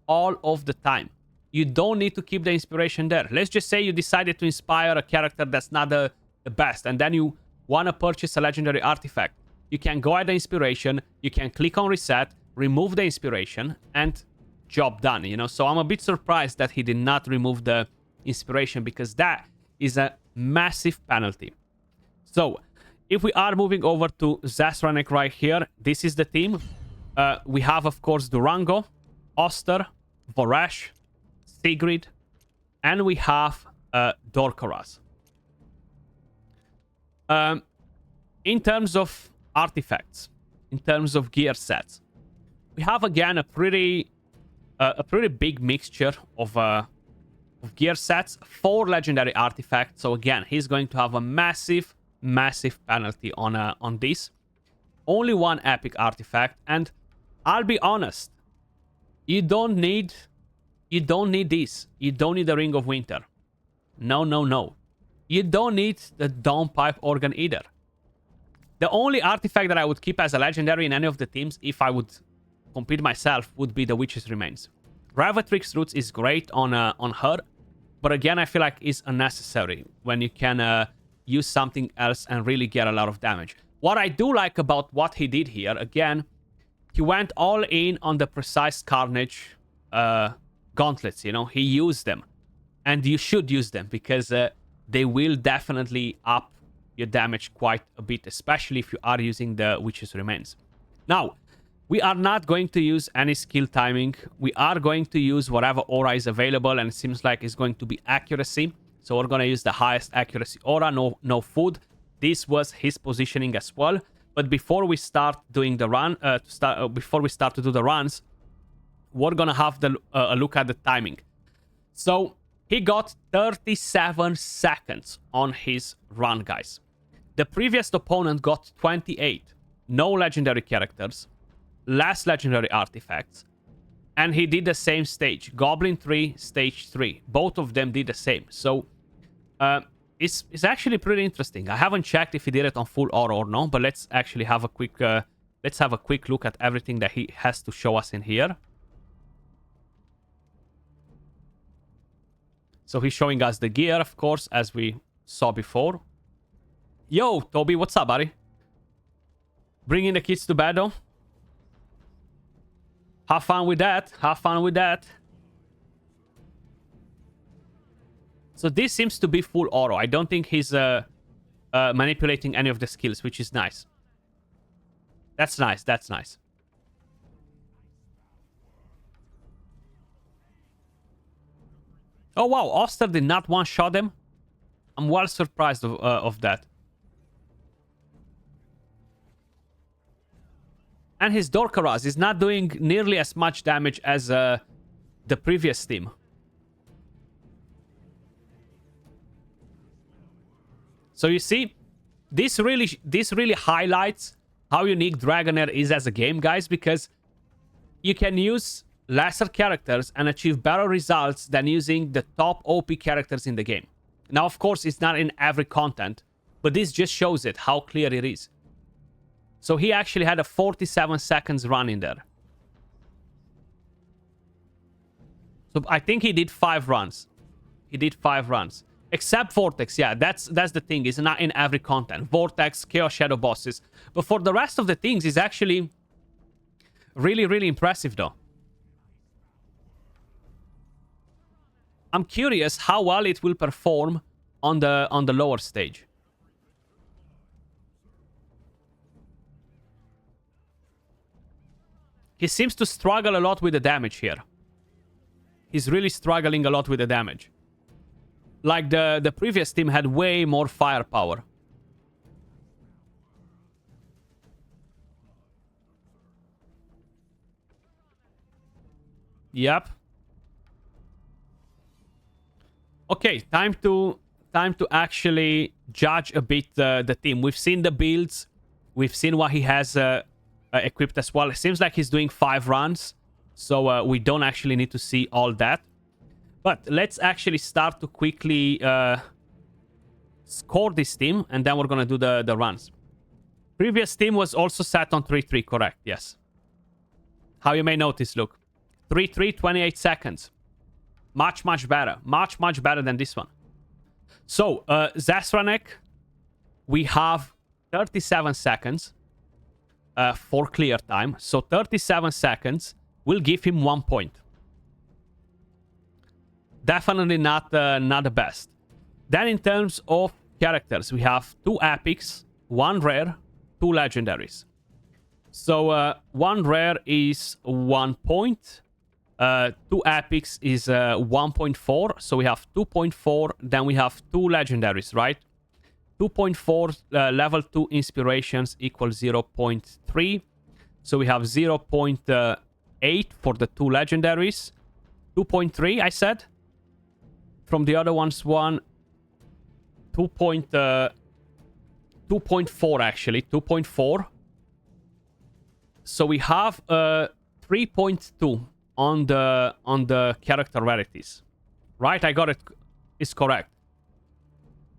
all of the time. You don't need to keep the inspiration there. Let's just say you decided to inspire a character that's not the best, and then you want to purchase a legendary artifact. You can go at the inspiration, you can click on reset, remove the inspiration, and job done, you know? So I'm a bit surprised that he did not remove the inspiration, because that is a massive penalty. So, if we are moving over to Ranek right here, this is the team. We have, of course, Durango, Oster, Vorash, Sigrid, and we have Dorkaras. In terms of artifacts, in terms of gear sets, we have again a pretty big mixture of gear sets. 4 legendary artifacts. So again, he's going to have a massive penalty on this. Only 1 epic artifact, and I'll be honest, you don't need this. You don't need the Ring of Winter. No. You don't need the Downpipe Organ either. The only artifact that I would keep as a legendary in any of the teams, if I would compete myself, would be the Witch's Remains. Ravatrix Roots is great on her, but again, I feel like it's unnecessary when you can use something else and really get a lot of damage. What I do like about what he did here, again, he went all in on the Precise Carnage gauntlets, you know. He used them, and you should use them, because they will definitely up your damage quite a bit, especially if you are using the Witch's Remains. Now, we are not going to use any skill timing. We are going to use whatever aura is available, and it seems like it's going to be accuracy. So we're going to use the highest accuracy aura, no food. This was his positioning as well. But before we start doing the run, before we start to do the runs, we're going to have a look at the timing. So he got 37 seconds on his run, guys. The previous opponent got 28. No legendary characters, less legendary artifacts, and he did the same stage. Goblin 3, stage 3. Both of them did the same. So it's actually pretty interesting. I haven't checked if he did it on full aura or no, but let's actually have a quick look at everything that he has to show us in here. So he's showing us the gear, of course, as we saw before. Yo, Toby, what's up, buddy? Bringing the kids to bed, though. Have fun with that. Have fun with that. So this seems to be full oro. I don't think he's manipulating any of the skills, which is nice. That's nice. That's nice. Oh, wow. Oster did not one-shot him. I'm well surprised of that. And his Dorkaraz is not doing nearly as much damage as the previous team. So you see, this really highlights how unique Dragonheir is as a game, guys, because you can use lesser characters and achieve better results than using the top OP characters in the game. Now, of course, it's not in every content, but this just shows it, how clear it is. So he actually had a 47 seconds run in there. So I think he did 5 runs. He did 5 runs. Except Vortex, yeah, that's the thing. It's not in every content. Vortex, Chaos Shadow bosses. But for the rest of the things, it's actually really, really impressive, though. I'm curious how well it will perform on the lower stage. He seems to struggle a lot with the damage here. He's really struggling a lot with the damage. Like the previous team had way more firepower. Yep. Okay, time to actually judge a bit the team. We've seen the builds. We've seen what he has equipped as well. It seems like he's doing 5 runs. So we don't actually need to see all that. But let's actually start to quickly score this team. And then we're going to do the runs. Previous team was also set on 3-3, correct? Yes. How you may notice, look. 3-3, 28 seconds. Much, much better. Much, much better than this one. So, Zasranek, we have 37 seconds for clear time. So, 37 seconds will give him 1 point. Definitely not the best. Then in terms of characters, we have 2 epics, 1 rare, 2 legendaries. So 1 rare is 1 point. 2 epics is 1.4. So we have 2.4. Then we have 2 legendaries, right? 2.4 level 2 inspirations equals 0.3. So we have 0.8 for the 2 legendaries. 2.3, I said. From the other ones, 2.4 actually, 2.4. So we have 3.2 on the character rarities, right? I got it. It's correct.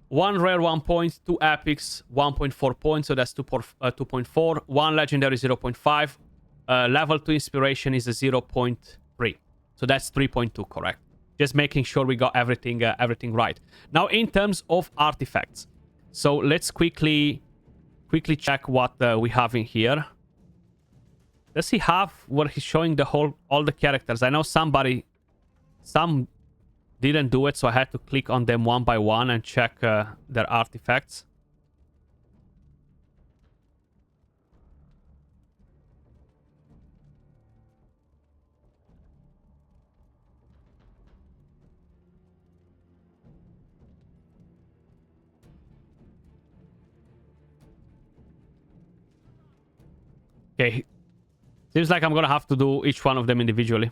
1 rare, 1 point, 2 epics, 1.4 points. So that's 2.4. 1 legendary, 0.5. Level 2 inspiration is a 0.3. So that's 3.2, correct? Just making sure we got everything right. Now, in terms of artifacts. So let's quickly check what we have in here. Does he have where he's showing all the characters? I know some didn't do it, so I had to click on them one by one and check their artifacts. Okay, seems like I'm gonna have to do each one of them individually.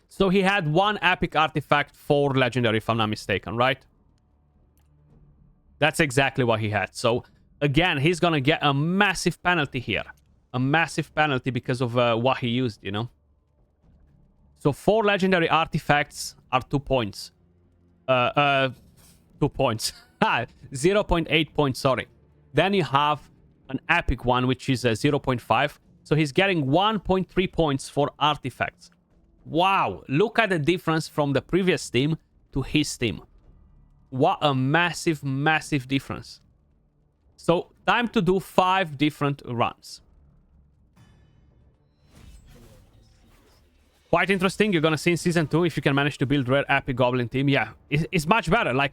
So he had 1 epic artifact, 4 legendary, if I'm not mistaken, right? That's exactly what he had. So again, he's gonna get a massive penalty here. A massive penalty because of what he used, you know? So 4 legendary artifacts are 2 points. 2 points. 0.8 points, sorry. Then you have an epic one, which is 0.5. So he's getting 1.3 points for artifacts. Wow, look at the difference from the previous team to his team. What a massive, massive difference. So time to do 5 different runs. Quite interesting. You're gonna see in Season 2 if you can manage to build rare Epic Goblin team. Yeah, it's much better. Like,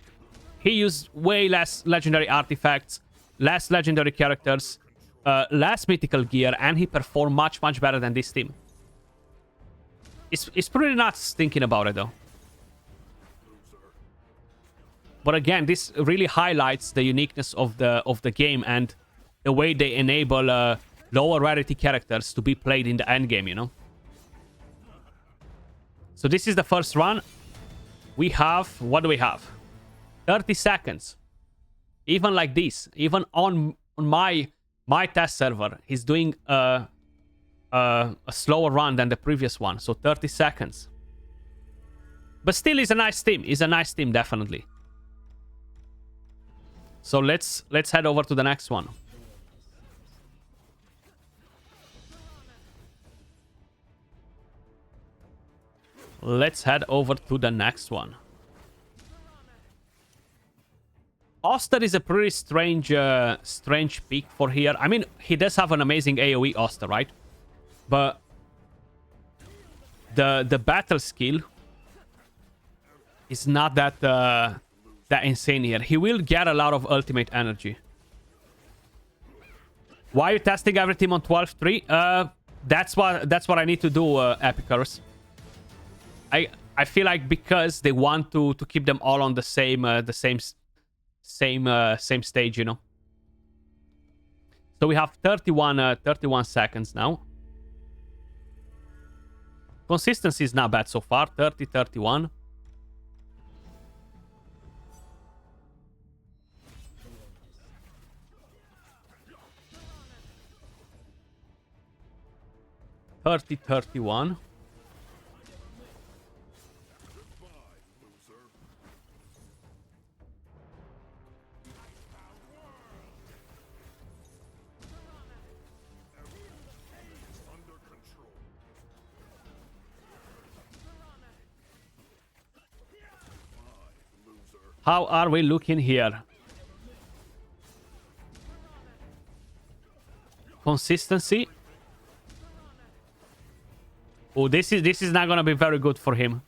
he used way less legendary artifacts, less legendary characters, less mythical gear, and he performed much, much better than this team. It's pretty nuts thinking about it, though. But again, this really highlights the uniqueness of the game and the way they enable lower rarity characters to be played in the endgame, you know? So this is the first run. We have... What do we have? 30 seconds. Even like this. Even on my test server, he's doing a slower run than the previous one. So 30 seconds. But still, is a nice team. Is a nice team, definitely. So let's head over to the next one. Let's head over to the next one. Oster is a pretty strange pick for here. I mean, he does have an amazing AoE Oster, right? But the battle skill is not that insane here. He will get a lot of ultimate energy. Why are you testing every team on 12-3? That's what I need to do, Epic Urus. I feel like because they want to keep them all on the same stage, you know. So we have 31 seconds now. Consistency is not bad so far. 30-31. How are we looking here? Consistency. Oh, this is not gonna be very good for him.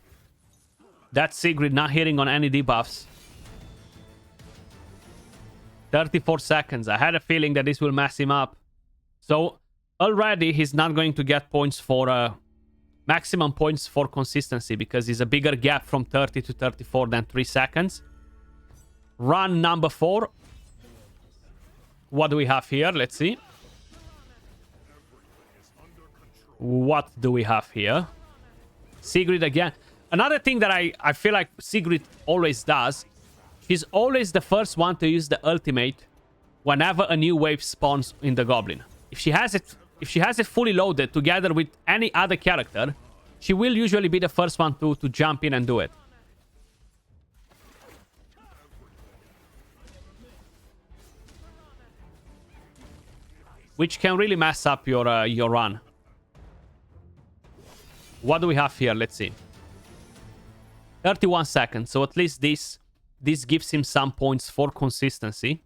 That Sigrid not hitting on any debuffs. 34 seconds. I had a feeling that this will mess him up. So already he's not going to get points for maximum points for consistency because it's a bigger gap from 30 to 34 than 3 seconds. Run number 4. What do we have here? Let's see. What do we have here? Sigrid again. Another thing that I feel like Sigrid always does, she's always the first one to use the ultimate whenever a new wave spawns in the Goblin. If she has it fully loaded together with any other character, she will usually be the first one to jump in and do it. Which can really mess up your run. What do we have here? Let's see. 31 seconds. So at least this gives him some points for consistency.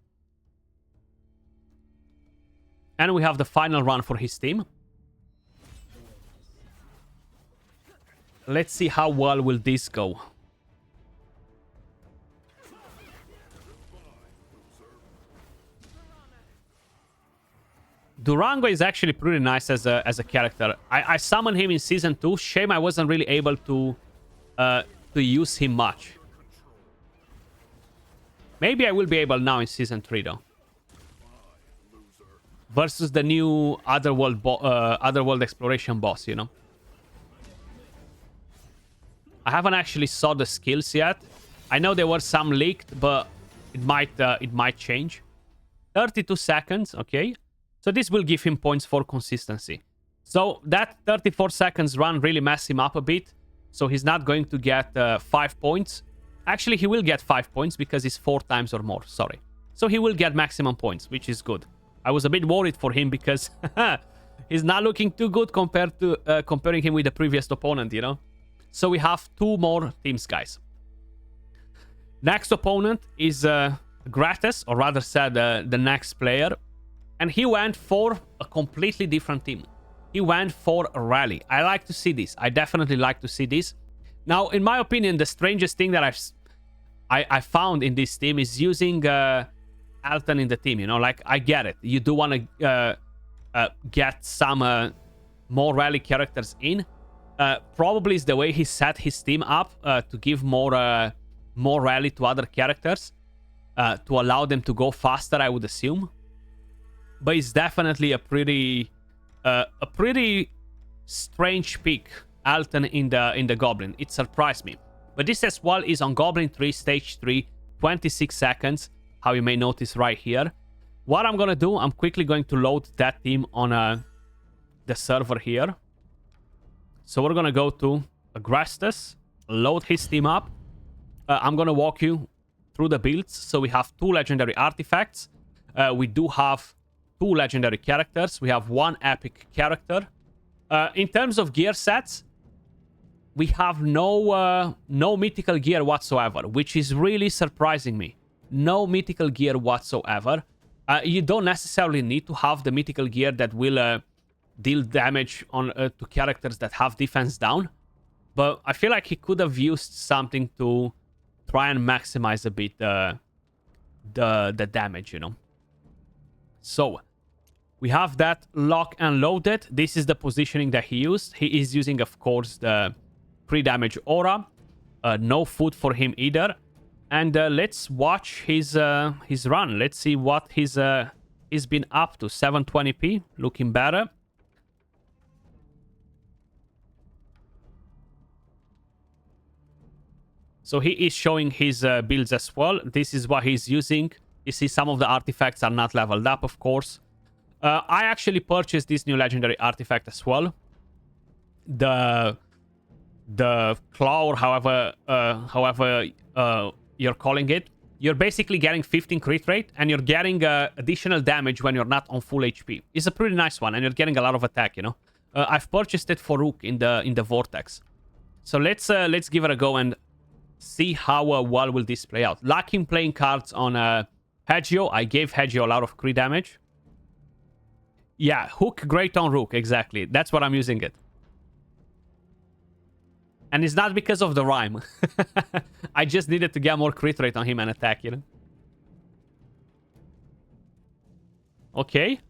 And we have the final run for his team. Let's see how well will this go. Durango is actually pretty nice as a character. I summoned him in Season 2. Shame I wasn't really able to use him much. Maybe I will be able now in Season 3, though. Versus the new Otherworld Exploration boss, you know. I haven't actually saw the skills yet. I know there were some leaked, but it might change. 32 seconds, okay. So this will give him points for consistency. So that 34 seconds run really messed him up a bit. So he's not going to get 5 points. Actually, he will get 5 points because it's 4 times or more. Sorry. So he will get maximum points, which is good. I was a bit worried for him because he's not looking too good compared to comparing him with the previous opponent, you know. So we have 2 more teams, guys. Next opponent is Gratus, or rather said the next player. And he went for a completely different team. he went for a rally. I like to see this. I definitely like to see this. Now, in my opinion, the strangest thing that I found in this team is using Alton in the team. You know, like, I get it. You do want to get some more rally characters in. Probably is the way he set his team up to give more rally to other characters, to allow them to go faster, I would assume. But it's definitely a pretty strange pick, Alton in the Goblin. It surprised me. But this as well is on Goblin 3, Stage 3, 26 seconds, how you may notice right here. What I'm gonna do, I'm quickly going to load that team on the server here. So we're gonna go to Gratus, load his team up. I'm gonna walk you through the builds. So we have 2 legendary artifacts. We do have 2 legendary characters. We have 1 epic character. In terms of gear sets, we have no mythical gear whatsoever, which is really surprising me. No mythical gear whatsoever. You don't necessarily need to have the mythical gear that will deal damage on to characters that have defense down, but I feel like he could have used something to try and maximize a bit the damage, you know. So we have that lock and loaded. This is the positioning that he used. He is using, of course, the pre-damage aura. No food for him either. And let's watch his run. Let's see what he's been up to. 720p, looking better. So he is showing his builds as well. This is what he's using. You see some of the artifacts are not leveled up, of course. I actually purchased this new legendary artifact as well. The claw, or however you're calling it. You're basically getting 15 crit rate, and you're getting additional damage when you're not on full HP. It's a pretty nice one, and you're getting a lot of attack, you know. I've purchased it for Rook in the Vortex. So let's give it a go and see how well will this play out. Like him playing cards on Hagio. I gave Hagio a lot of crit damage. Yeah, Hook great on Rook, exactly. That's what I'm using it. And it's not because of the rhyme. I just needed to get more crit rate on him and attack, you know. Okay.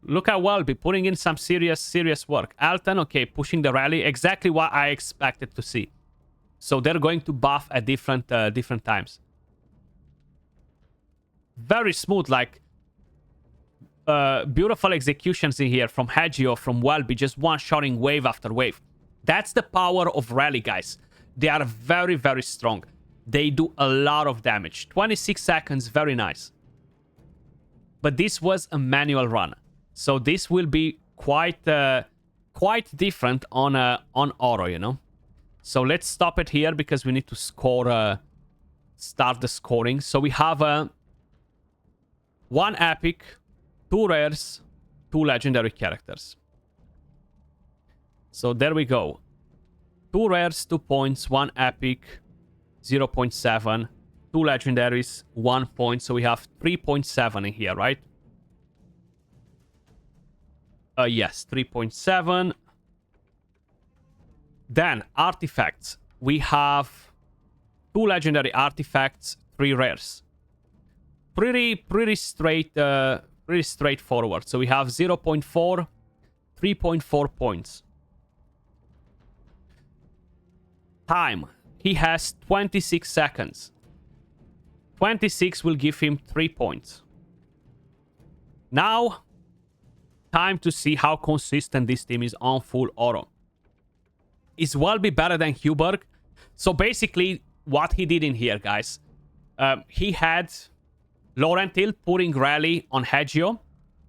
Look at Welby putting in some serious work. Alton, okay, pushing the rally. Exactly what I expected to see. So they're going to buff at different times. Very smooth, like beautiful executions in here from Hagio, from Welby, just one-shotting wave after wave. That's the power of rally, guys. They are very strong. They do a lot of damage. 26 seconds, very nice. But this was a manual run, so this will be quite different on auto, you know. So let's stop it here because we need to score, start the scoring. So we have 1 epic, 2 rares, 2 legendary characters. So there we go. 2 rares, 2 points, 1 epic, 0.7, 2 legendaries, 1 point. So we have 3.7 in here, right? Yes, 3.7. Then artifacts. We have 2 legendary artifacts, 3 rares. Pretty straightforward. So we have 0.4, 3.4 points. Time. He has 26 seconds. 26 will give him 3 points. Now, time to see how consistent this team is on full auto. Is Welby better than Huberg? So basically, what he did in here, guys, he had Laurentil putting rally on Hagio.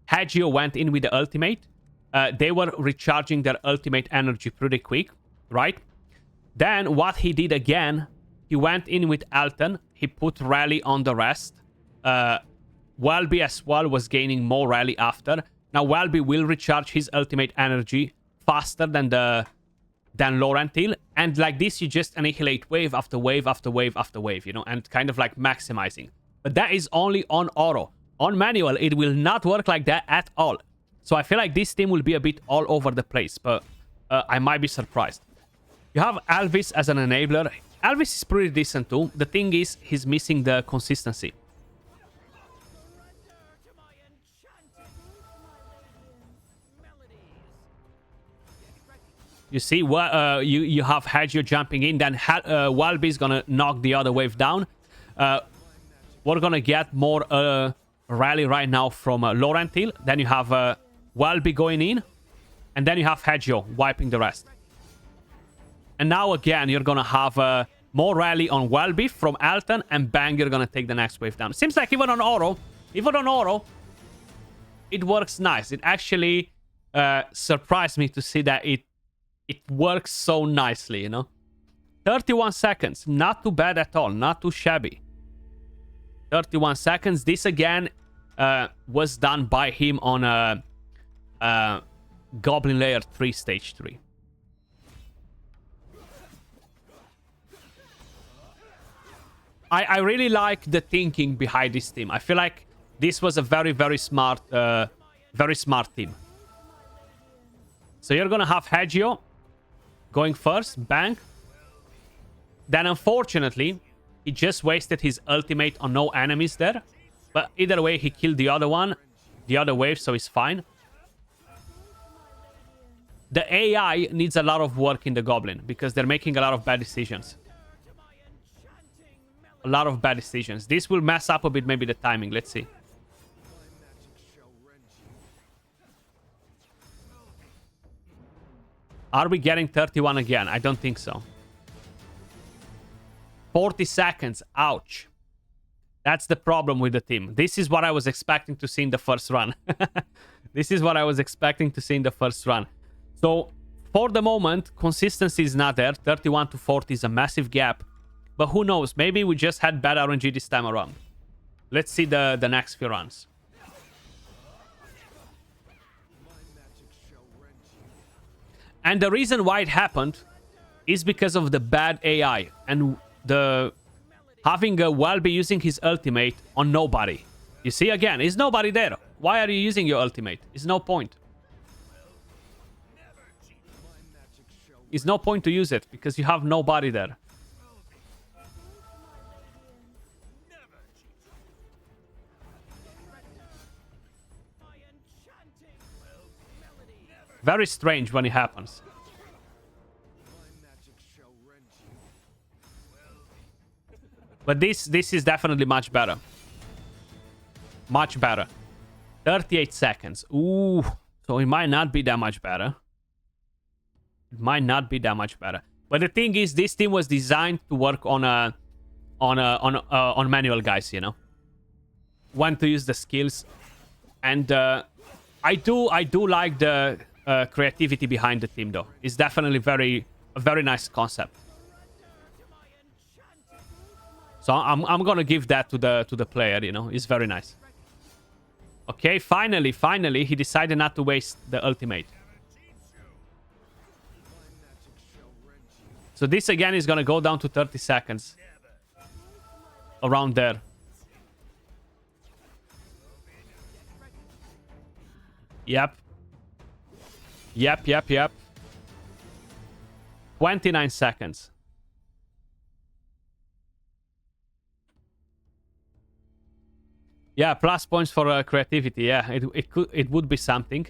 Hagio went in with the ultimate. They were recharging their ultimate energy pretty quick, right? Then what he did again, he went in with Alton. He put rally on the rest. Welby as well was gaining more rally after. Now Welby will recharge his ultimate energy faster than Laurentil. And like this, you just annihilate wave after wave after wave after wave, you know, and kind of like maximizing. But that is only on auto. On manual, it will not work like that at all. So I feel like this team will be a bit all over the place, but I might be surprised. You have Alvis as an enabler. Alvis is pretty decent too. The thing is, he's missing the consistency. You see, you have Hagio jumping in, then Walby is gonna knock the other wave down. We're gonna get more rally right now from Laurentil. Then you have Walby going in, and then you have Hagio wiping the rest. And now again, you're gonna have more rally on Walby from Alton, and bang, you're gonna take the next wave down. Seems like even on Oro, it works nice. It actually surprised me to see that it works so nicely, you know. 31 seconds, not too bad at all, not too shabby. 31 seconds. This again was done by him on Goblin Lair 3 stage 3. I really like the thinking behind this team. I feel like this was a very smart team. So you're gonna have Hagio going first, bang. Then unfortunately, he just wasted his ultimate on no enemies there. But either way, he killed the other one, the other wave, so he's fine. The AI needs a lot of work in the Goblin because they're making a lot of bad decisions. A lot of bad decisions. This will mess up a bit maybe the timing. Let's see. Are we getting 31 again? I don't think so. 40 seconds. Ouch. That's the problem with the team. This is what I was expecting to see in the first run. This is what I was expecting to see in the first run. So, for the moment, consistency is not there. 31 to 40 is a massive gap. But who knows? Maybe we just had bad RNG this time around. Let's see the next few runs. And the reason why it happened is because of the bad AI and the having a Walby using his ultimate on nobody. You see, again, is nobody there. Why are you using your ultimate? It's no point. It's no point to use it because you have nobody there. Very strange when it happens. But this is definitely much better. Much better. 38 seconds. Ooh. So it might not be that much better. It might not be that much better. But the thing is, this team was designed to work on manual guys, you know. When to use the skills. And I do like the creativity behind the team, though. It's definitely a very nice concept. So I'm gonna give that to the player, you know. It's very nice. Okay, finally, he decided not to waste the ultimate. So this again is gonna go down to 30 seconds. Around there. Yep. 29 seconds. Yeah, plus points for creativity. Yeah, it would be something.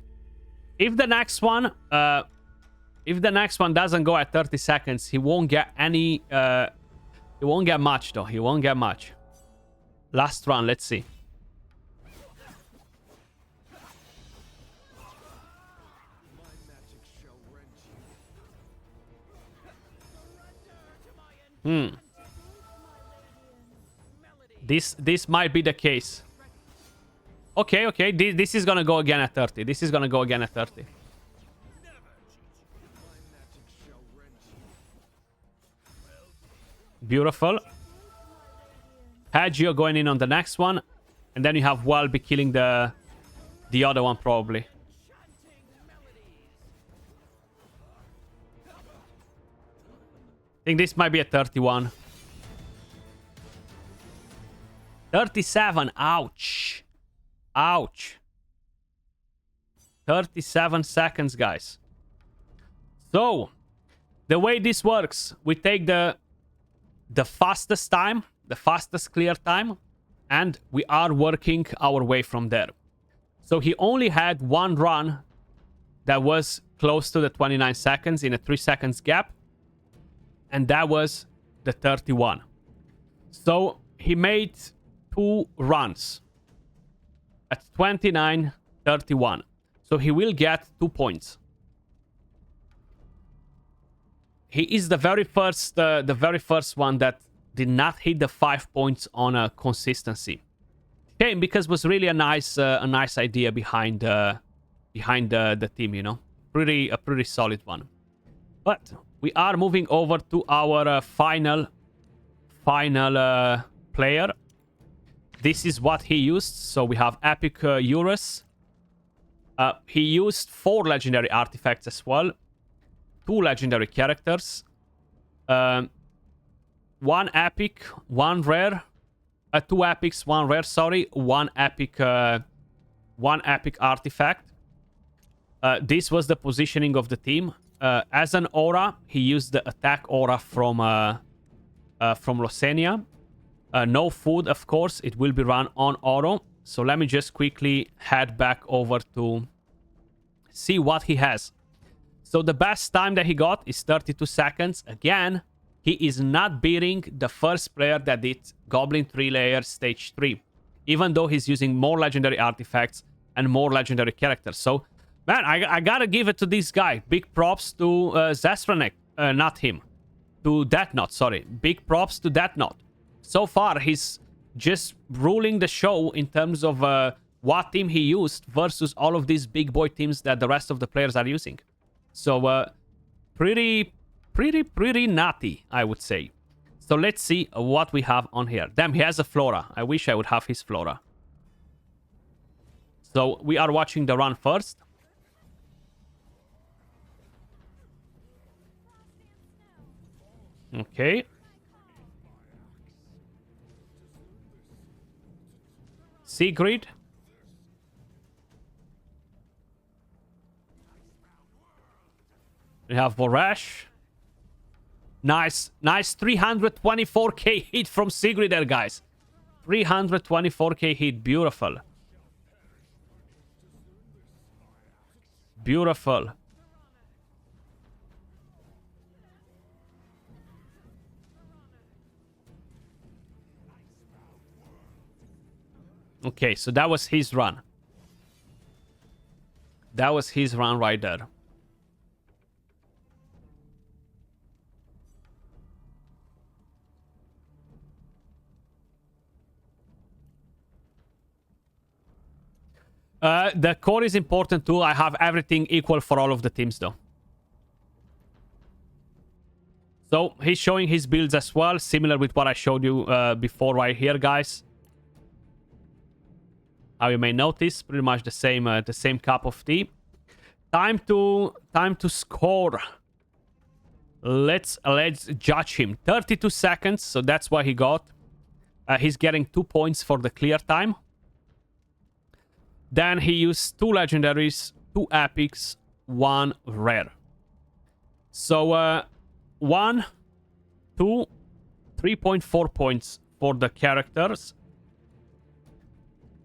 If the next one doesn't go at 30 seconds, he won't get any. He won't get much though. He won't get much. Last run. Let's see. This might be the case. Okay. This is gonna go again at 30. This is gonna go again at 30. Beautiful. Hagio going in on the next one. And then you have Walby killing the other one, probably. I think this might be a 31. 37. Ouch. Ouch. 37 seconds, guys. So, the way this works, we take the fastest time, the fastest clear time, and we are working our way from there. So he only had one run that was close to the 29 seconds in a 3 seconds gap, and that was the 31. So he made 2 runs at 29:31. So he will get 2 points. He is the very first one that did not hit the 5 points on a consistency. Shame, because it was really a nice idea behind the team, you know, a pretty solid one. But we are moving over to our final player. This is what he used. So we have Epic Urus. He used 4 legendary artifacts as well. 2 legendary characters. 1 epic, 1 rare. 2 epics, 1 rare, sorry. 1 epic artifact. This was the positioning of the team. As an aura, he used the attack aura from Losenia. No food, of course. It will be run on auto. So let me just quickly head back over to see what he has. So the best time that he got is 32 seconds. Again, he is not beating the first player that did Goblin 3 layer stage 3. Even though he's using more legendary artifacts and more legendary characters. So, man, I gotta give it to this guy. Big props to Zesranek. Not him. To Dnot, sorry. Big props to Dnot. So far, he's just ruling the show in terms of what team he used versus all of these big boy teams that the rest of the players are using. So, pretty nutty, I would say. So let's see what we have on here. Damn, he has a Flora. I wish I would have his Flora. So we are watching the run first. Okay. Sigrid. We have Vorash. Nice 324k hit from Sigrid there, guys. 324k hit. Beautiful. Beautiful. Okay, so that was his run. That was his run right there. The core is important too. I have everything equal for all of the teams though. So he's showing his builds as well, similar with what I showed you before right here, guys. How you may notice, pretty much the same cup of tea. Time to score. Let's judge him. 32 seconds, so that's what he got. He's getting 2 points for the clear time. Then he used 2 legendaries, 2 epics, 1 rare. So 1, 2, 3.4 points for the characters.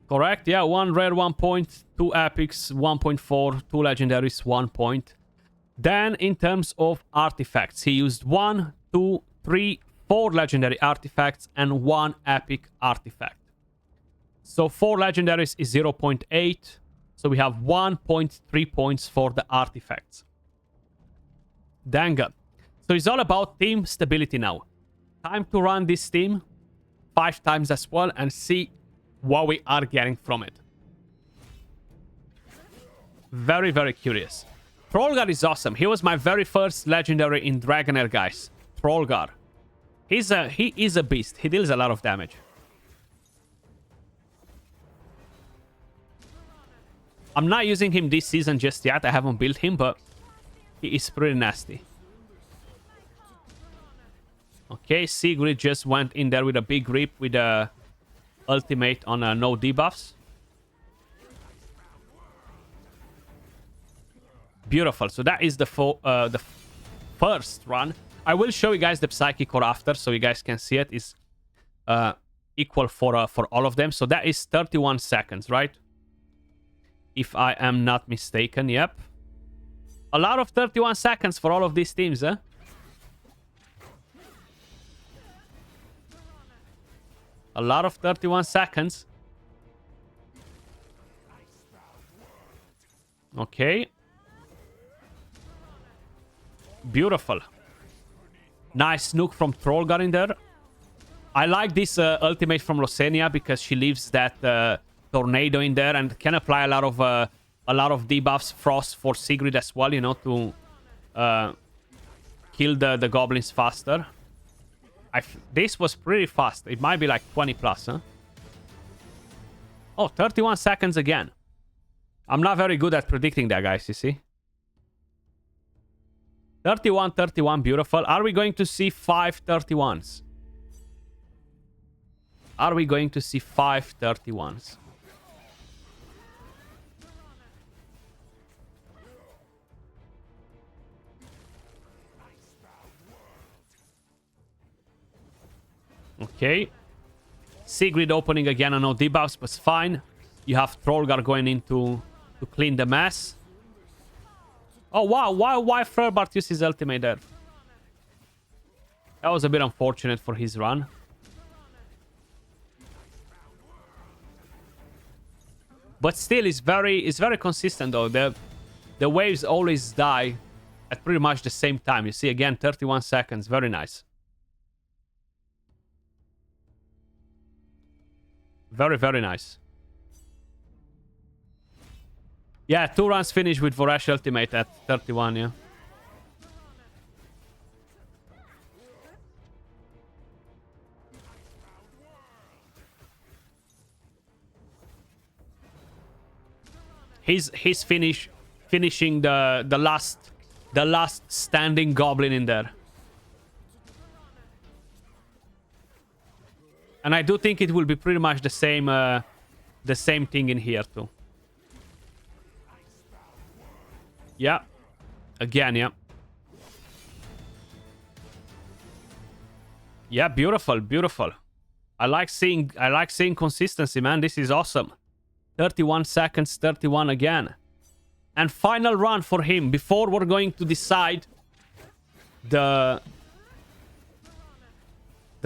Correct? Yeah, 1 rare, 1 point, 2 epics, 1.4, 2 legendaries, 1 point. Then in terms of artifacts, he used 1, 2, 3, 4 legendary artifacts and 1 epic artifact. So 4 legendaries is 0.8. So we have 1.3 points for the artifacts. Dang it. So it's all about team stability now. Time to run this team 5 times as well and see what we are getting from it. Very, very curious. Trollgar is awesome. He was my very first legendary in Dragonheir, guys. Trollgar. He is a beast. He deals a lot of damage. I'm not using him this season just yet. I haven't built him, but he is pretty nasty. Okay, Sigrid just went in there with a big rip with a ultimate on no debuffs. Beautiful. So that is the first run. I will show you guys the Psychic Core after, so you guys can see it. It's equal for all of them. So that is 31 seconds, right? If I am not mistaken. Yep. A lot of 31 seconds for all of these teams, eh? A lot of 31 seconds. Okay. Beautiful. Nice nuke from Trollgar in there. I like this ultimate from Losenia because she leaves that tornado in there and can apply a lot of debuffs, frost for Sigrid as well, you know, to kill the goblins faster. This was pretty fast. It might be like 20 plus, huh? Oh, 31 seconds again. I'm not very good at predicting that, guys, you see. 31, beautiful. Are we going to see 5 31s? Are we going to see 5 31s? Okay. Sigrid opening again on no debuffs, but it's fine. You have Trollgar going in to clean the mess. Oh, wow. Why Frerbart used his ultimate there? That was a bit unfortunate for his run. But still, it's very consistent, though. The waves always die at pretty much the same time. You see, again, 31 seconds. Very nice. Very, very nice. Yeah, 2 runs finish with Vorash ultimate at 31, yeah. He's finishing the last standing goblin in there. And I do think it will be pretty much the same thing in here too. Yeah. Again, yeah. Yeah, beautiful, beautiful. I like seeing consistency, man. This is awesome. 31 seconds, 31 again. And final run for him before we're going to decide the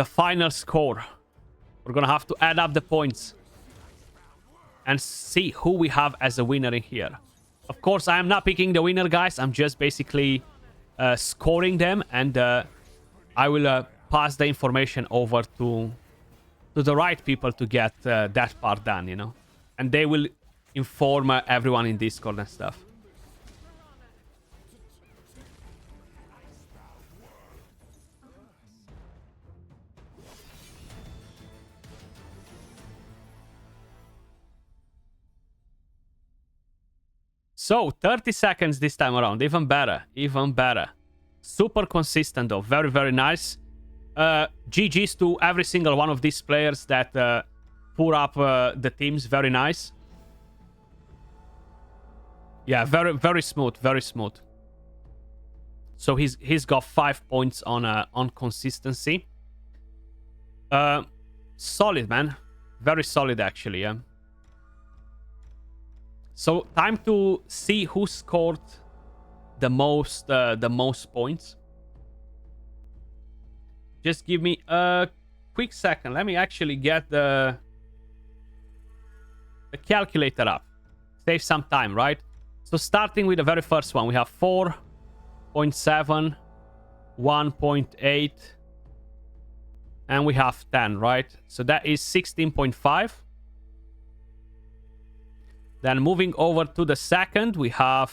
final score. We're gonna have to add up the points and see who we have as a winner in here. Of course, I am not picking the winner, guys. I'm just basically scoring them, and I will pass the information over to the right people to get that part done, you know. And they will inform everyone in Discord and stuff. So, 30 seconds this time around. Even better. Even better. Super consistent, though. Very, very nice. GG's to every single one of these players that put up the teams. Very nice. Yeah, very, very smooth. Very smooth. So, he's got 5 points on consistency. Solid, man. Very solid, actually, yeah. So, time to see who scored the most points. Just give me a quick second. Let me actually get the calculator up. Save some time, right? So, starting with the very first one, we have 4.7, 1.8, and we have 10, right? So, that is 16.5. Then moving over to the second, we have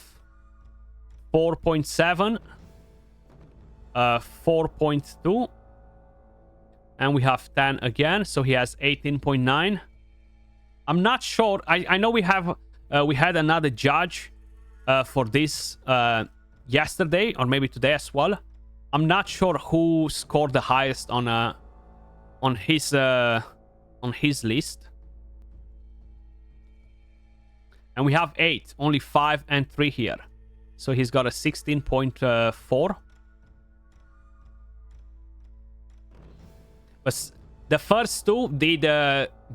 4.7, 4.2, and we have 10 again. So he has 18.9. I'm not sure. I know we had another judge for this yesterday, or maybe today as well. I'm not sure who scored the highest on his list. And we have 8, only 5 and 3 here. So he's got a 16.4. But the first two did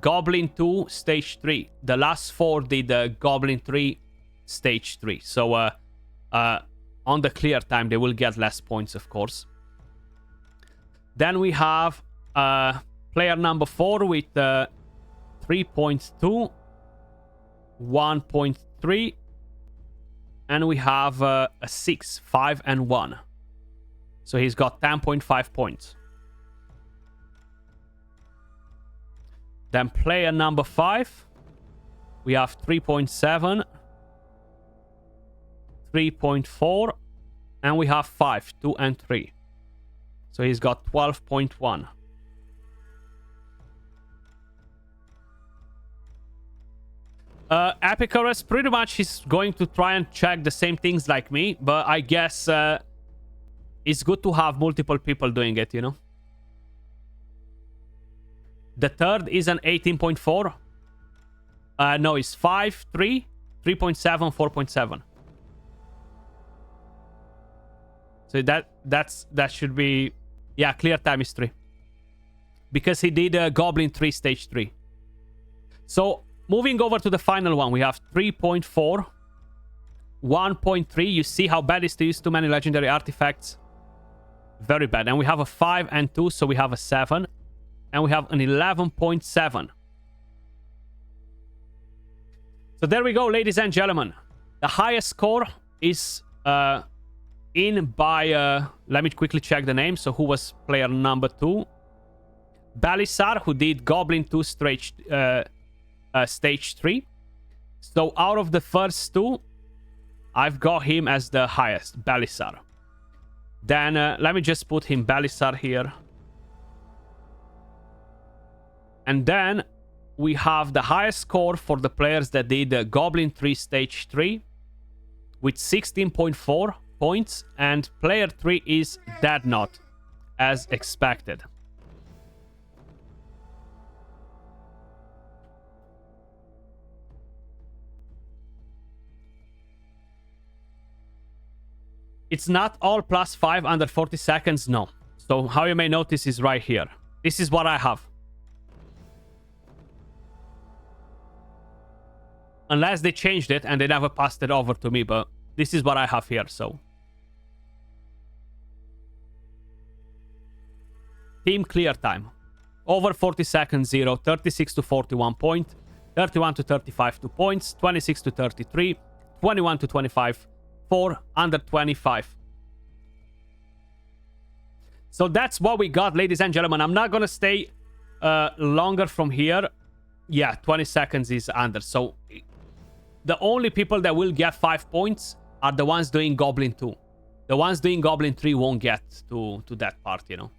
Goblin 2 Stage 3. The last 4 did Goblin 3 Stage 3. So on the clear time, they will get less points, of course. Then we have player number 4 with 3.2, 1.3, and we have a 6, 5, and 1. So he's got 10.5 points. Then player number 5, we have 3.7, 3.4, and we have 5, 2, and 3. So he's got 12.1. Epic Urus, pretty much he's going to try and check the same things like me, but I guess it's good to have multiple people doing it, you know? The third is an 18.4. No, it's 5, 3, 3.7, 4.7. So that should be... Yeah, clear time is 3. Because he did Goblin 3 Stage 3. So, moving over to the final one, we have 3.4, 1.3. You see how bad it is to use too many legendary artifacts? Very bad. And we have a 5 and 2, so we have a 7. And we have an 11.7. So there we go, ladies and gentlemen. The highest score is in by... let me quickly check the name. So who was player number 2? Bisar, who did Goblin 2 Stage 3. So out of the first 2, I've got him as the highest, Bisar. Then let me just put him, Bisar, here. And then we have the highest score for the players that did Goblin 3 Stage 3 with 16.4 points. And player 3 is Dnot, as expected. It's not all +5 under 40 seconds, no. So how you may notice is right here. This is what I have. Unless they changed it and they never passed it over to me, but this is what I have here, so. Team clear time. Over 40 seconds, 0. 36 to 41 point. 31 to 35, 2 points. 26 to 33. 21 to 25, 4. Under 25. So that's what we got, ladies and gentlemen. I'm not going to stay longer from here. Yeah, 20 seconds is under. So the only people that will get 5 points are the ones doing Goblin 2. The ones doing Goblin 3 won't get to that part, you know.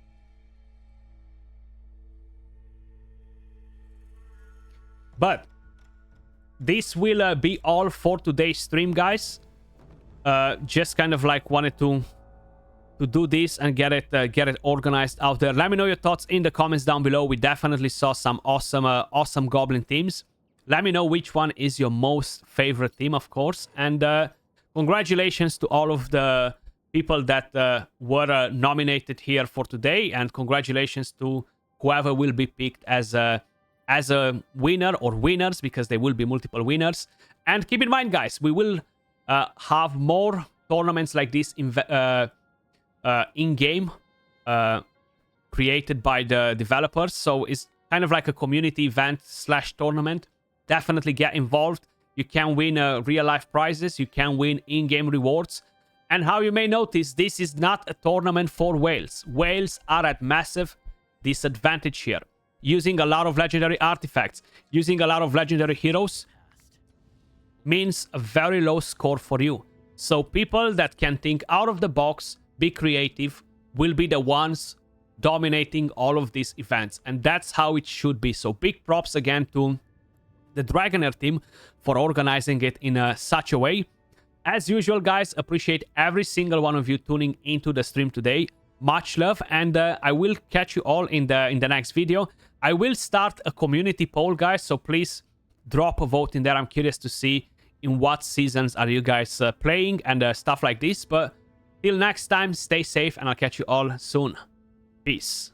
But this will be all for today's stream, guys. Just kind of like wanted to do this and get it organized out there. Let me know your thoughts in the comments down below. We definitely saw some awesome Goblin teams. Let me know which one is your most favorite team, of course. And congratulations to all of the people that were nominated here for today. And congratulations to whoever will be picked as a winner or winners, because there will be multiple winners. And keep in mind, guys, we will have more tournaments like this in-game created by the developers. So it's kind of like a community event / tournament. Definitely get involved. You can win real-life prizes. You can win in-game rewards. And how you may notice, this is not a tournament for whales. Whales are at massive disadvantage here. Using a lot of legendary artifacts, using a lot of legendary heroes means a very low score for you. So people that can think out of the box, be creative, will be the ones dominating all of these events. And that's how it should be. So big props again to the Dragonheir team for organizing it in such a way. As usual, guys, appreciate every single one of you tuning into the stream today. Much love, and I will catch you all in the next video. I will start a community poll, guys, so please drop a vote in there. I'm curious to see in what seasons are you guys playing and stuff like this. But till next time, stay safe and I'll catch you all soon. Peace.